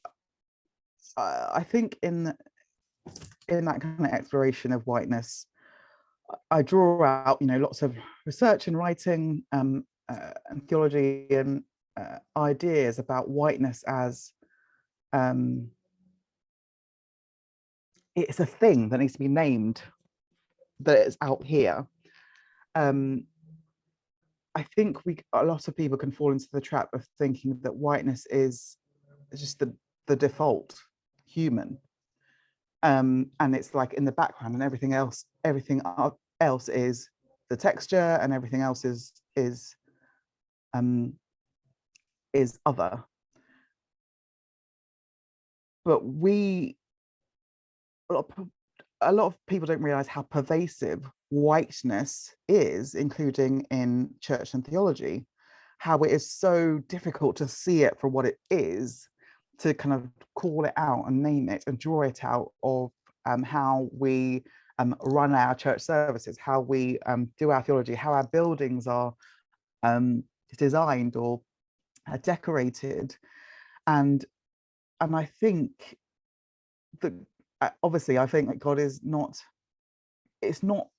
I think in that kind of exploration of whiteness, I draw out, lots of research and writing and theology and ideas about whiteness as it's a thing that needs to be named, that it's out here. I think a lot of people can fall into the trap of thinking that whiteness is just the default human, and it's like in the background, and everything else is the texture, and everything else is other. But a lot of people don't realize how pervasive whiteness is, including in church and theology, how it is so difficult to see it for what it is, to kind of call it out and name it and draw it out of how we run our church services, how we do our theology, how our buildings are designed or decorated. And I think that obviously I think that God is not, it's not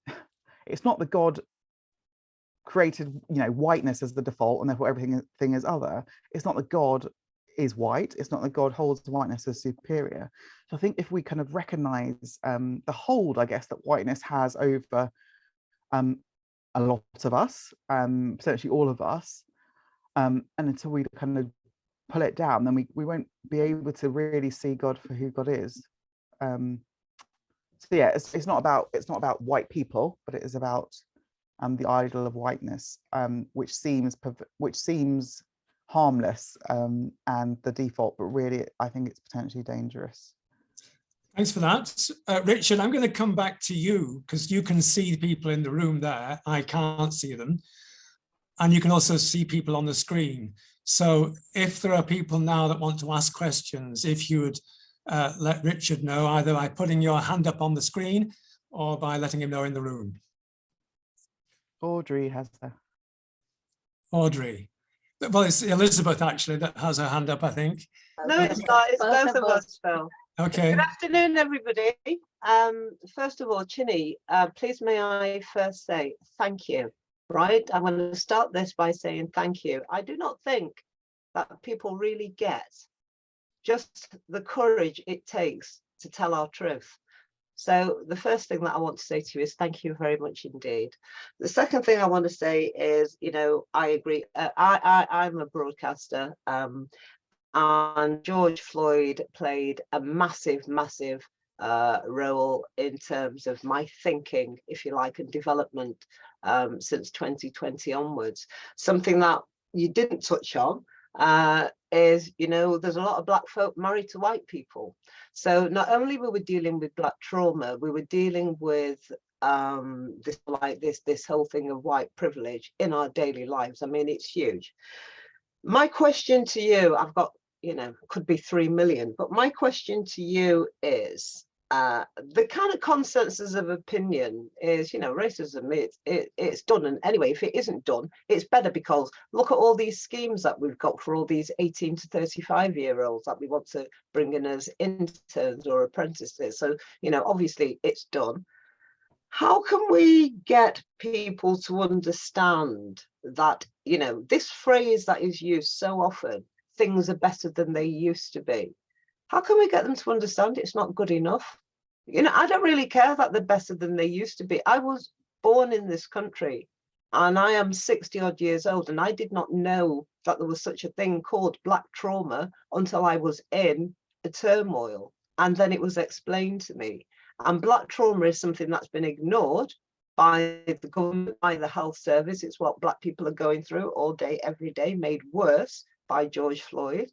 that God created whiteness as the default and therefore everything is other. It's not that God is white, it's not that God holds whiteness as superior. So I think if we kind of recognize the hold, I guess, that whiteness has over a lot of us, potentially all of us, and until we kind of pull it down, then we won't be able to really see God for who God is. So yeah, it's not about white people, but it is about the idol of whiteness, which seems harmless and the default, but really I think it's potentially dangerous. Thanks for that. Richard, I'm going to come back to you because you can see the people in the room there. I can't see them. And you can also see people on the screen. So if there are people now that want to ask questions, if you would let Richard know either by putting your hand up on the screen or by letting him know in the room. Audrey has her. Audrey. Well, it's Elizabeth actually that has her hand up, I think. No, it's not. It's both of us, Phil. Okay. Good afternoon, everybody. First of all, Chine, please may I first say thank you, right? I'm going to start this by saying thank you. I do not think that people really get just the courage it takes to tell our truth. So the first thing that I want to say to you is thank you very much indeed. The second thing I want to say is, I agree. I'm a broadcaster, and George Floyd played a massive role in terms of my thinking, if you like, and development since 2020 onwards. Something that you didn't touch on is, there's a lot of black folk married to white people. So not only were we dealing with black trauma, we were dealing with this whole thing of white privilege in our daily lives. I mean, it's huge. My question to you, I've got, could be 3 million, but my question to you is, the kind of consensus of opinion is, racism, it's done. And anyway, if it isn't done, it's better, because look at all these schemes that we've got for all these 18 to 35-year-olds that we want to bring in as interns or apprentices. So, obviously it's done. How can we get people to understand that, this phrase that is used so often, things are better than they used to be? How can we get them to understand it's not good enough? I don't really care that they're better than they used to be. I was born in this country and I am 60 odd years old, and I did not know that there was such a thing called black trauma until I was in a turmoil. And then it was explained to me. And black trauma is something that's been ignored by the government, by the health service. It's what black people are going through all day, every day, made worse by George Floyd.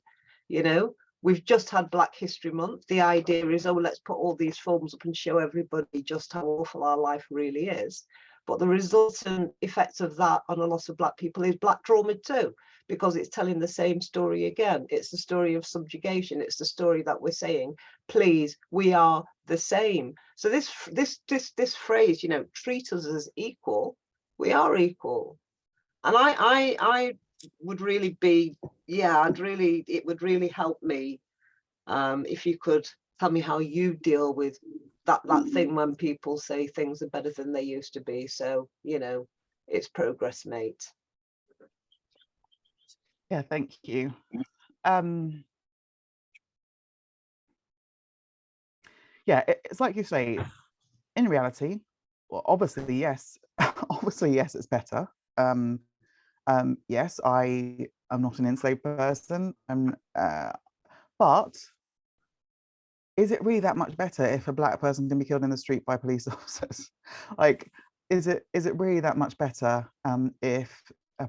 You know, we've just had Black History Month. The idea is, oh, let's put all these films up and show everybody just how awful our life really is. But the resultant effect of that on a lot of Black people is Black trauma too, because it's telling the same story again. It's the story of subjugation. It's the story that we're saying, please, we are the same. So this phrase, you know, treat us as equal. We are equal. And I would really be, yeah, it would really help me if you could tell me how you deal with that thing when people say things are better than they used to be. So, you know, it's progress, mate. Yeah, thank you. Yeah, it's like you say, in reality, well, obviously, yes, obviously, yes, it's better. Yes, I am not an enslaved person, but is it really that much better if a Black person can be killed in the street by police officers? Like, is it really that much better if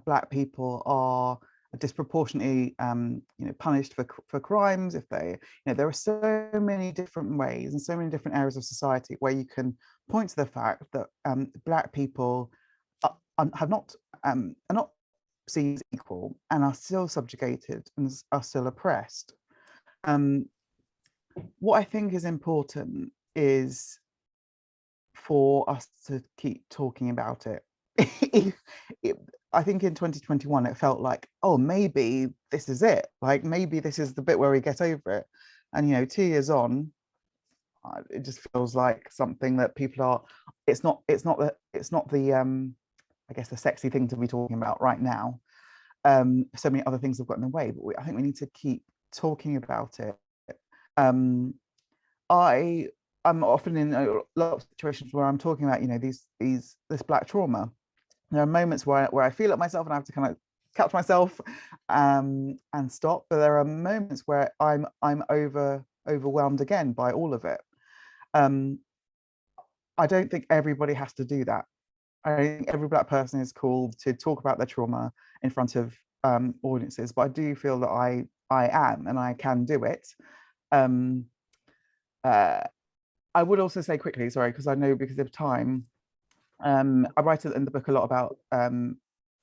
Black people are disproportionately you know, punished for crimes? If they, you know, there are so many different ways and so many different areas of society where you can point to the fact that Black people are not seen as equal and are still subjugated and are still oppressed. What I think is important is for us to keep talking about it. I think in 2021, it felt like, oh, maybe this is it. Like, maybe this is the bit where we get over it. And, you know, 2 years on, it just feels like something that people are, it's not the, I guess, the sexy thing to be talking about right now. So many other things have got in the way, but I think we need to keep talking about it. I'm often in a lot of situations where I'm talking about, you know, this Black trauma. There are moments where I feel it myself and I have to kind of catch myself and stop. But there are moments where I'm overwhelmed again by all of it. I don't think everybody has to do that. I don't think every Black person is called to talk about their trauma in front of audiences, but I do feel that I am and I can do it. I would also say quickly, sorry, because I know because of time, I write in the book a lot about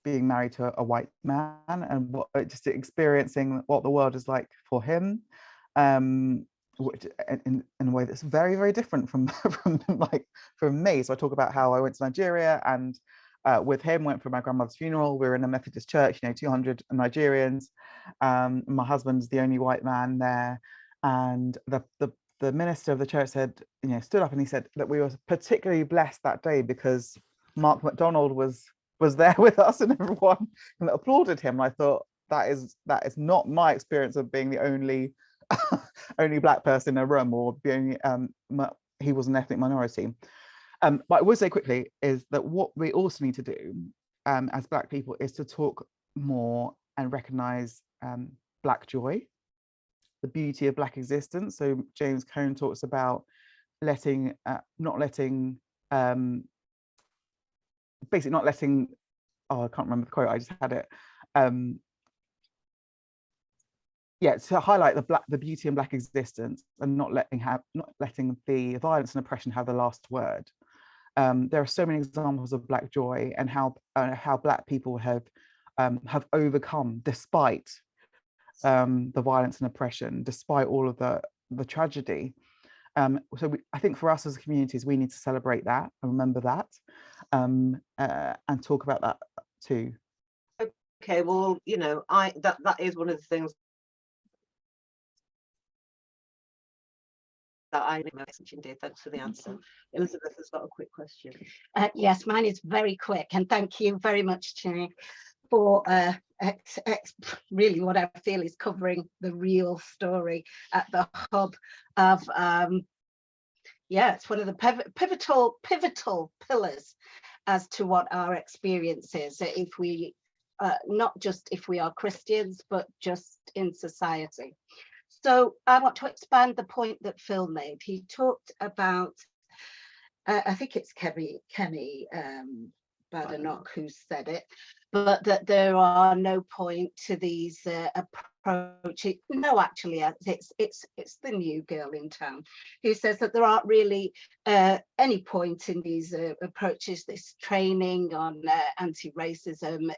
being married to a white man and what just experiencing what the world is like for him, which in a way that's very, very different from from me. So I talk about how I went to Nigeria and with him went for my grandmother's funeral. We were in a Methodist church, you know, 200 Nigerians. My husband's the only white man there, and the minister of the church said, you know, stood up and he said that we were particularly blessed that day because Mark McDonald was there with us and everyone applauded him. And I thought that is not my experience of being the only Black person in a room or the only he was an ethnic minority. But I would say quickly is that what we also need to do as Black people is to talk more and recognize Black joy, the beauty of Black existence. So James Cone talks about basically not letting, oh, I can't remember the quote, I just had it. Yeah, to highlight the beauty in Black existence and not letting the violence and oppression have the last word. There are so many examples of Black joy and how Black people have overcome despite the violence and oppression, despite all of the tragedy. So I think for us as communities, we need to celebrate that and remember that and talk about that too. Okay, well, you know, that is one of the things that I did. Thanks for the answer. Elizabeth has got a quick question. Yes, mine is very quick, and thank you very much, Chine, for really what I feel is covering the real story at the hub of yeah, it's one of the pivotal pillars as to what our experience is, if we not just if we are Christians, but just in society. So I want to expand the point that Phil made. He talked about, I think it's Kemi Badenoch who said it, but that there are no point to these approaches. No, actually, it's the new girl in town who says that there aren't really any point in these approaches, this training on anti-racism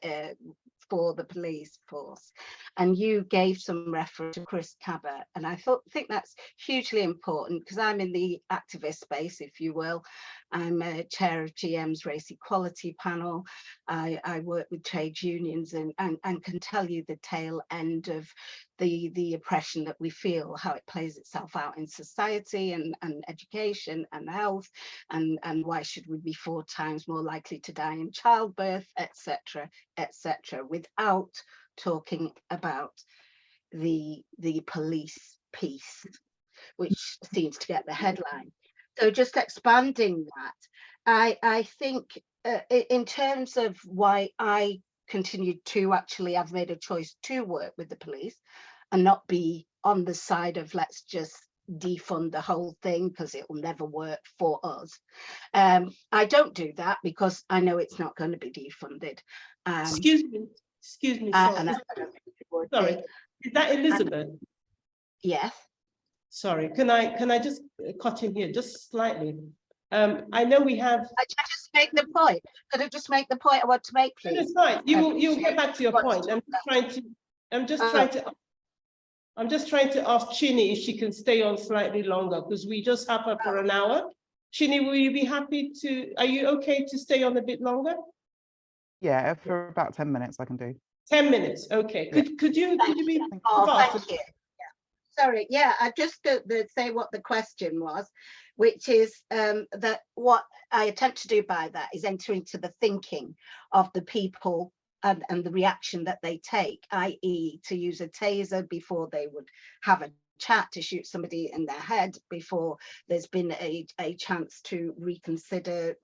for the police force. And you gave some reference to Chris Cabot, and I think that's hugely important, because I'm in the activist space, if you will. I'm a chair of GM's race equality panel. I work with trade unions and can tell you the tail end of the oppression that we feel, how it plays itself out in society and education and health, and why should we be 4 times more likely to die in childbirth, etc., without talking about the police piece, which seems to get the headline. So just expanding that, I think in terms of why I continued to actually, I've made a choice to work with the police and not be on the side of let's just defund the whole thing because it will never work for us. I don't do that because I know it's not going to be defunded. Excuse me, sorry. And I don't think it would be. Sorry, is that Elizabeth? Yes. Sorry, can I just cut in here just slightly? I know we have. I just make the point. Could I just make the point I want to make, please? That's fine. You'll get back to your point. I'm just trying to ask Chine if she can stay on slightly longer, because we just have her for an hour. Chine, will you be happy to? Are you okay to stay on a bit longer? Yeah, for about 10 minutes I can do. 10 minutes. Okay. Yeah. Could you be Thank fast? you. Sorry, yeah, I just say what the question was, which is that what I attempt to do by that is enter into the thinking of the people and the reaction that they take, i.e. to use a taser before they would have a chat to shoot somebody in their head, before there's been a chance to reconsider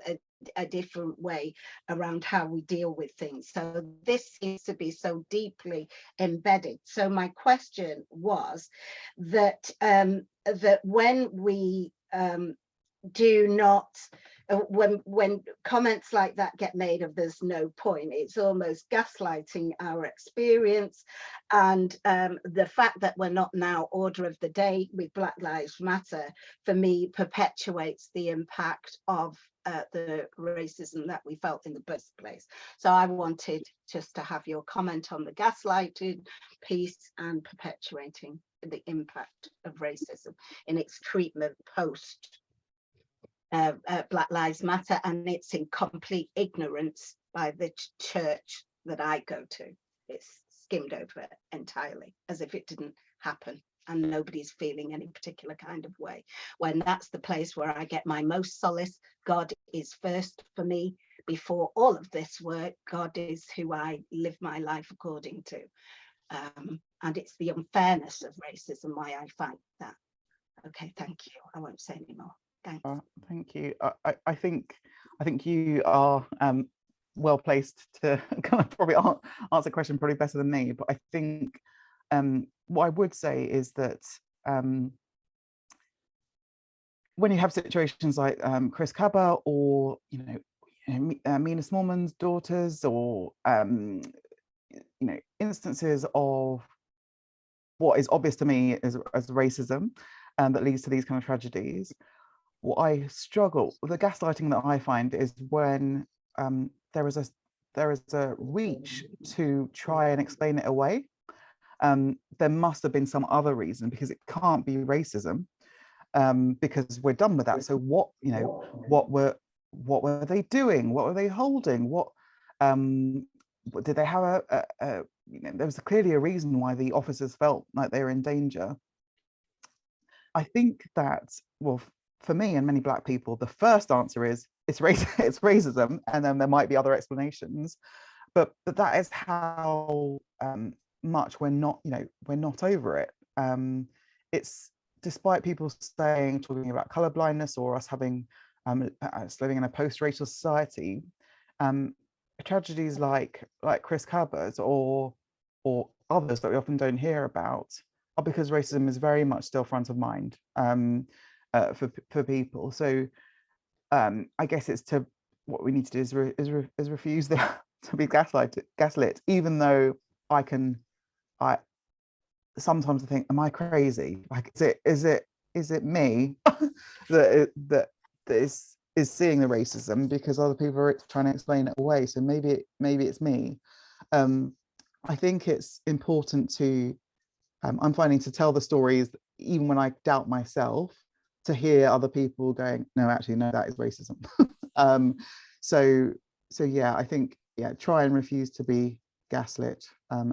a different way around how we deal with things. So this seems to be so deeply embedded. So my question was that that when we do not, when comments like that get made of there's no point, it's almost gaslighting our experience. And the fact that we're not now order of the day with Black Lives Matter, for me, perpetuates the impact of the racism that we felt in the first place. So I wanted just to have your comment on the gaslighting piece and perpetuating the impact of racism in its treatment post Black Lives Matter, and it's in complete ignorance by the church that I go to. It's skimmed over it entirely as if it didn't happen, and nobody's feeling any particular kind of way, when that's the place where I get my most solace. God is first for me before all of this work. God is who I live my life according to. And it's the unfairness of racism why I fight that. Okay, thank you. I won't say any more. Thanks. Thank you. I think you are well placed to kind of probably answer the question probably better than me. But I think what I would say is that when you have situations like Chris Cabot, or Mina Smallman's daughters, or instances of what is obvious to me as racism that leads to these kind of tragedies, what I struggle with, the gaslighting that I find, is when there is a reach to try and explain it away. There must have been some other reason, because it can't be racism, because we're done with that. So what were they doing? What were they holding? What did they have there was clearly a reason why the officers felt like they were in danger. I think that, well, for me and many Black people, the first answer is it's racism, and then there might be other explanations, but that is how much we're not over it. It's, despite people talking about colorblindness or us having us living in a post-racial society, tragedies like Chris Cabot or others that we often don't hear about are because racism is very much still front of mind for people. So I guess it's to what we need to do is refuse to be gaslit, even though I sometimes I think, am I crazy? Like, is it me that is seeing the racism because other people are trying to explain it away? So maybe it's me. I think it's important to I'm finding to tell the stories even when I doubt myself, to hear other people going, no, actually, no, that is racism. So yeah, I think, yeah, try and refuse to be gaslit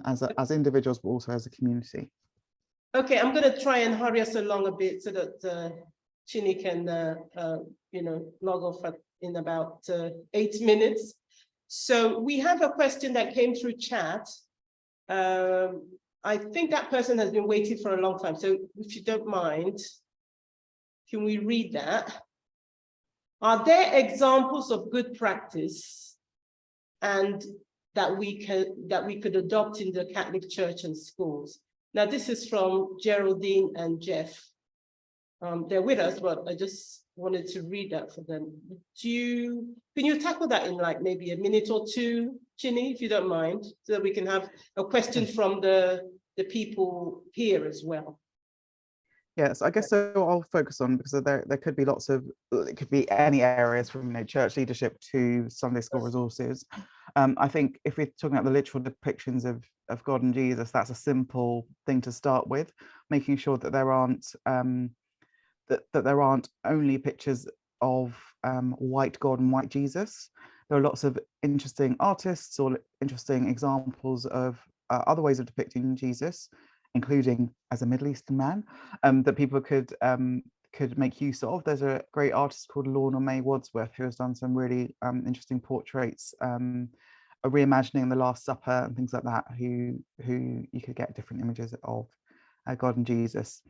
as individuals, but also as a community. Okay, I'm going to try and hurry us along a bit so that Chine can, log off in about 8 minutes. So we have a question that came through chat. I think that person has been waiting for a long time. So if you don't mind, can we read that? Are there examples of good practice and that we could adopt in the Catholic Church and schools? Now, this is from Geraldine and Jeff. They're with us, but I just wanted to read that for them. Can you tackle that in like maybe a minute or two, Chine, if you don't mind, so that we can have a question from the people here as well? Yes, I guess so. I'll focus on, because there could be lots of, it could be any areas from church leadership to Sunday school resources. I think if we're talking about the literal depictions of God and Jesus, that's a simple thing to start with, making sure that there aren't that there aren't only pictures of white God and white Jesus. There are lots of interesting artists or interesting examples of other ways of depicting Jesus, including as a Middle Eastern man, that people could make use of. There's a great artist called Lorna May Wadsworth who has done some really interesting portraits, a reimagining the Last Supper and things like that, who you could get different images of God and Jesus.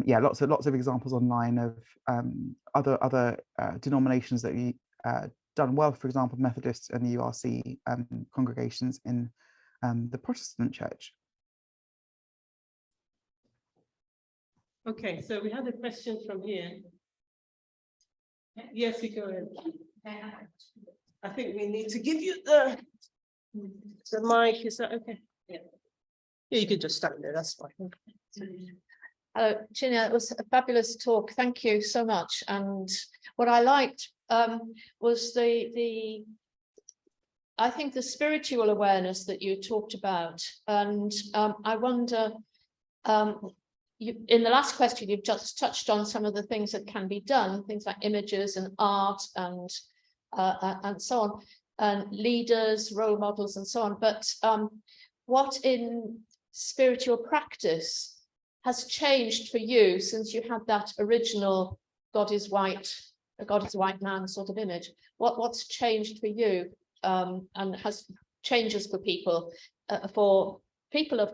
Yeah, lots of examples online of other denominations that you done well, for example, Methodists and the URC congregations in the Protestant church. Okay, so we have a question from here. Yes, you go ahead. I think we need to give you the mic. Is that okay? Yeah. Yeah, you could just stand there. That's fine. Chine, it was a fabulous talk. Thank you so much. And what I liked was I think the spiritual awareness that you talked about. And I wonder, in the last question, you've just touched on some of the things that can be done, things like images and art and so on, and leaders, role models, and so on. But what in spiritual practice has changed for you since you had that original God is white, a God is a white man sort of image? What's changed for you and has changes for people of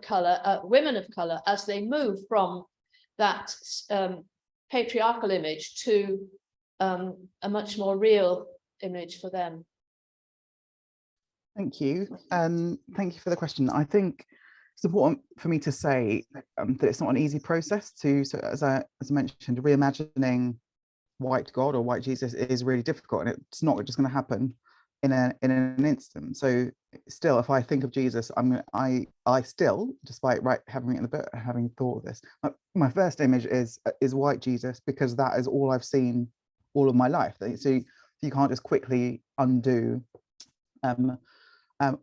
color, women of color, as they move from that patriarchal image to a much more real image for them? Thank you. Thank you for the question. I think it's important for me to say that it's not an easy process to, so as I mentioned, reimagining white God or white Jesus is really difficult, and it's not just going to happen in an instant. So still, if I think of Jesus, I still, despite having written the book, having thought of this, my first image is white Jesus, because that is all I've seen all of my life. So you can't just quickly undo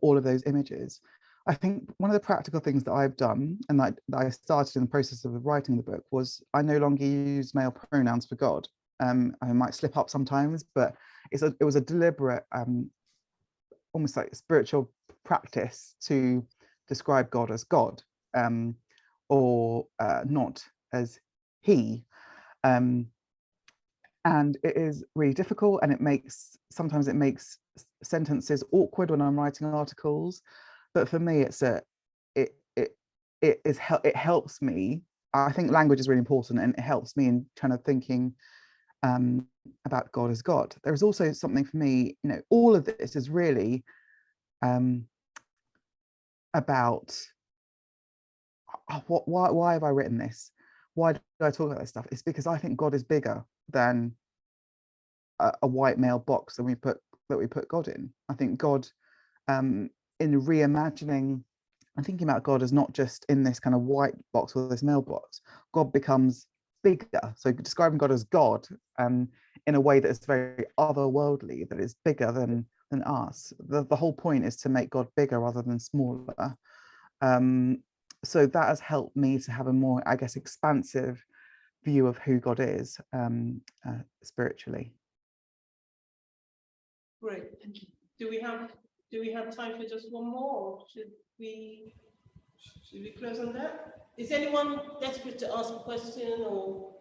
all of those images. I think one of the practical things that I've done, and that I started in the process of writing the book, was I no longer use male pronouns for God. I might slip up sometimes, but it was a deliberate, almost like spiritual practice to describe God as God, or not as he. And it is really difficult, and sometimes it makes sentences awkward when I'm writing articles. But for me, it helps me. I think language is really important, and it helps me in kind of thinking about God as God. There is also something for me, all of this is really about why have I written this? Why do I talk about this stuff? It's because I think God is bigger than a white male box, and we put that we put God in. I think God, in reimagining and thinking about God as not just in this kind of white box or this mailbox, God becomes bigger. So describing God as God in a way that is very otherworldly, that is bigger than us. The whole point is to make God bigger rather than smaller. So that has helped me to have a more, I guess, expansive view of who God is spiritually. Great. Do we have time for just one more, or should we close on that? Is anyone desperate to ask a question, or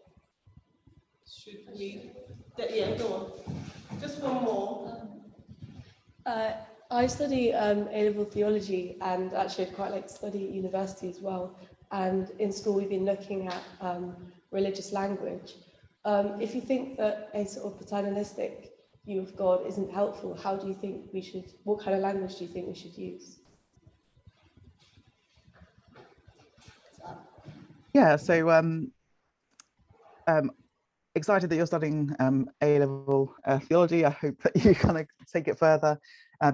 should we? Yeah, go on. Just one more. I study A-level theology, and actually I'd quite like to study at university as well. And in school we've been looking at religious language. If you think that a sort of paternalistic view of God isn't helpful, how do you think we should, what kind of language do you think we should use? Yeah, so excited that you're studying A-level theology. I hope that you kind of take it further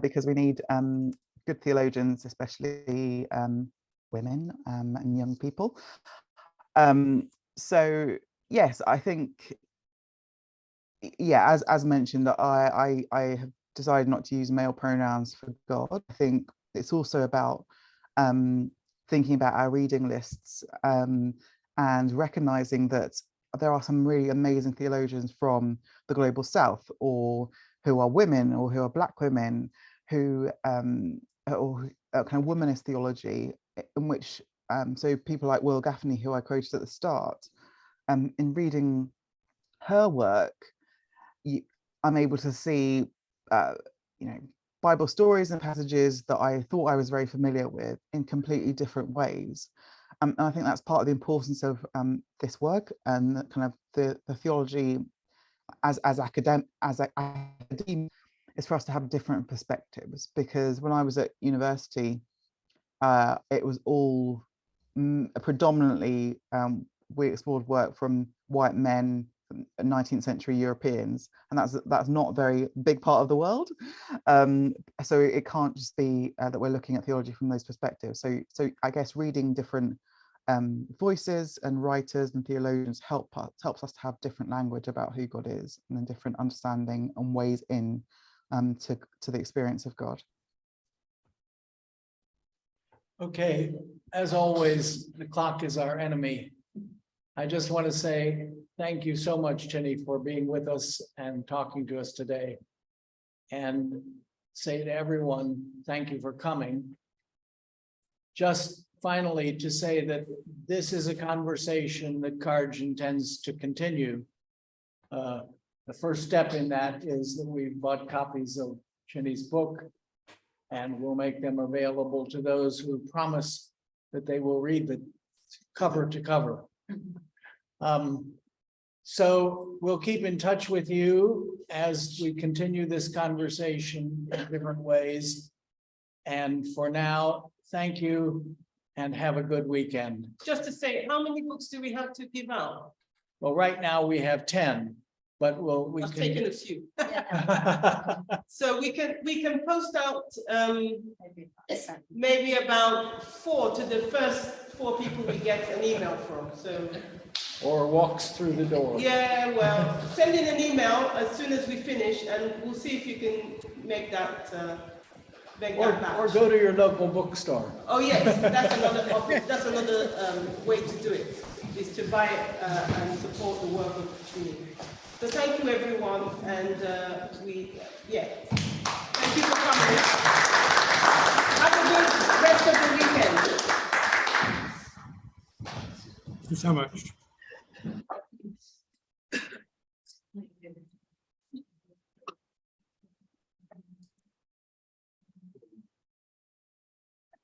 because we need good theologians, especially women and young people. So yes, I think, yeah, as mentioned, I have decided not to use male pronouns for God. I think it's also about thinking about our reading lists and recognizing that there are some really amazing theologians from the global south, or who are women, or who are Black women, who or kind of womanist theology, in which so people like Will Gaffney, who I quoted at the start, in reading her work, I'm able to see Bible stories and passages that I thought I was very familiar with in completely different ways. And I think that's part of the importance of this work, and kind of the theology as academic is for us to have different perspectives. Because when I was at university, it was all predominantly we explored work from white men, 19th century Europeans, and that's not a very big part of the world. So it can't just be that we're looking at theology from those perspectives. So I guess reading different voices and writers and theologians helps us to have different language about who God is, and then different understanding and ways in to the experience of God. Okay, as always, the clock is our enemy. I just want to say thank you so much, Chine, for being with us and talking to us today. And say to everyone, thank you for coming. Just finally to say that this is a conversation that CARJ intends to continue. The first step in that is that we've bought copies of Chine's book, and we'll make them available to those who promise that they will read the cover to cover. So we'll keep in touch with you as we continue this conversation in different ways. And for now, thank you and have a good weekend. Just to say, how many books do we have to give out? Well, right now we have 10, but I've taken a few. So we can post out maybe about 4 to the first 4 people we get an email from. So. Or walks through the door. Yeah, well, send in an email as soon as we finish, and we'll see if you can make that. Or go to your local bookstore. Oh yes, that's another option. That's another way to do it, is to buy it and support the work of Chine. So thank you everyone, and thank you for coming. Have a good rest of the weekend. Thank you so much.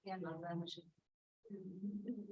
Yeah,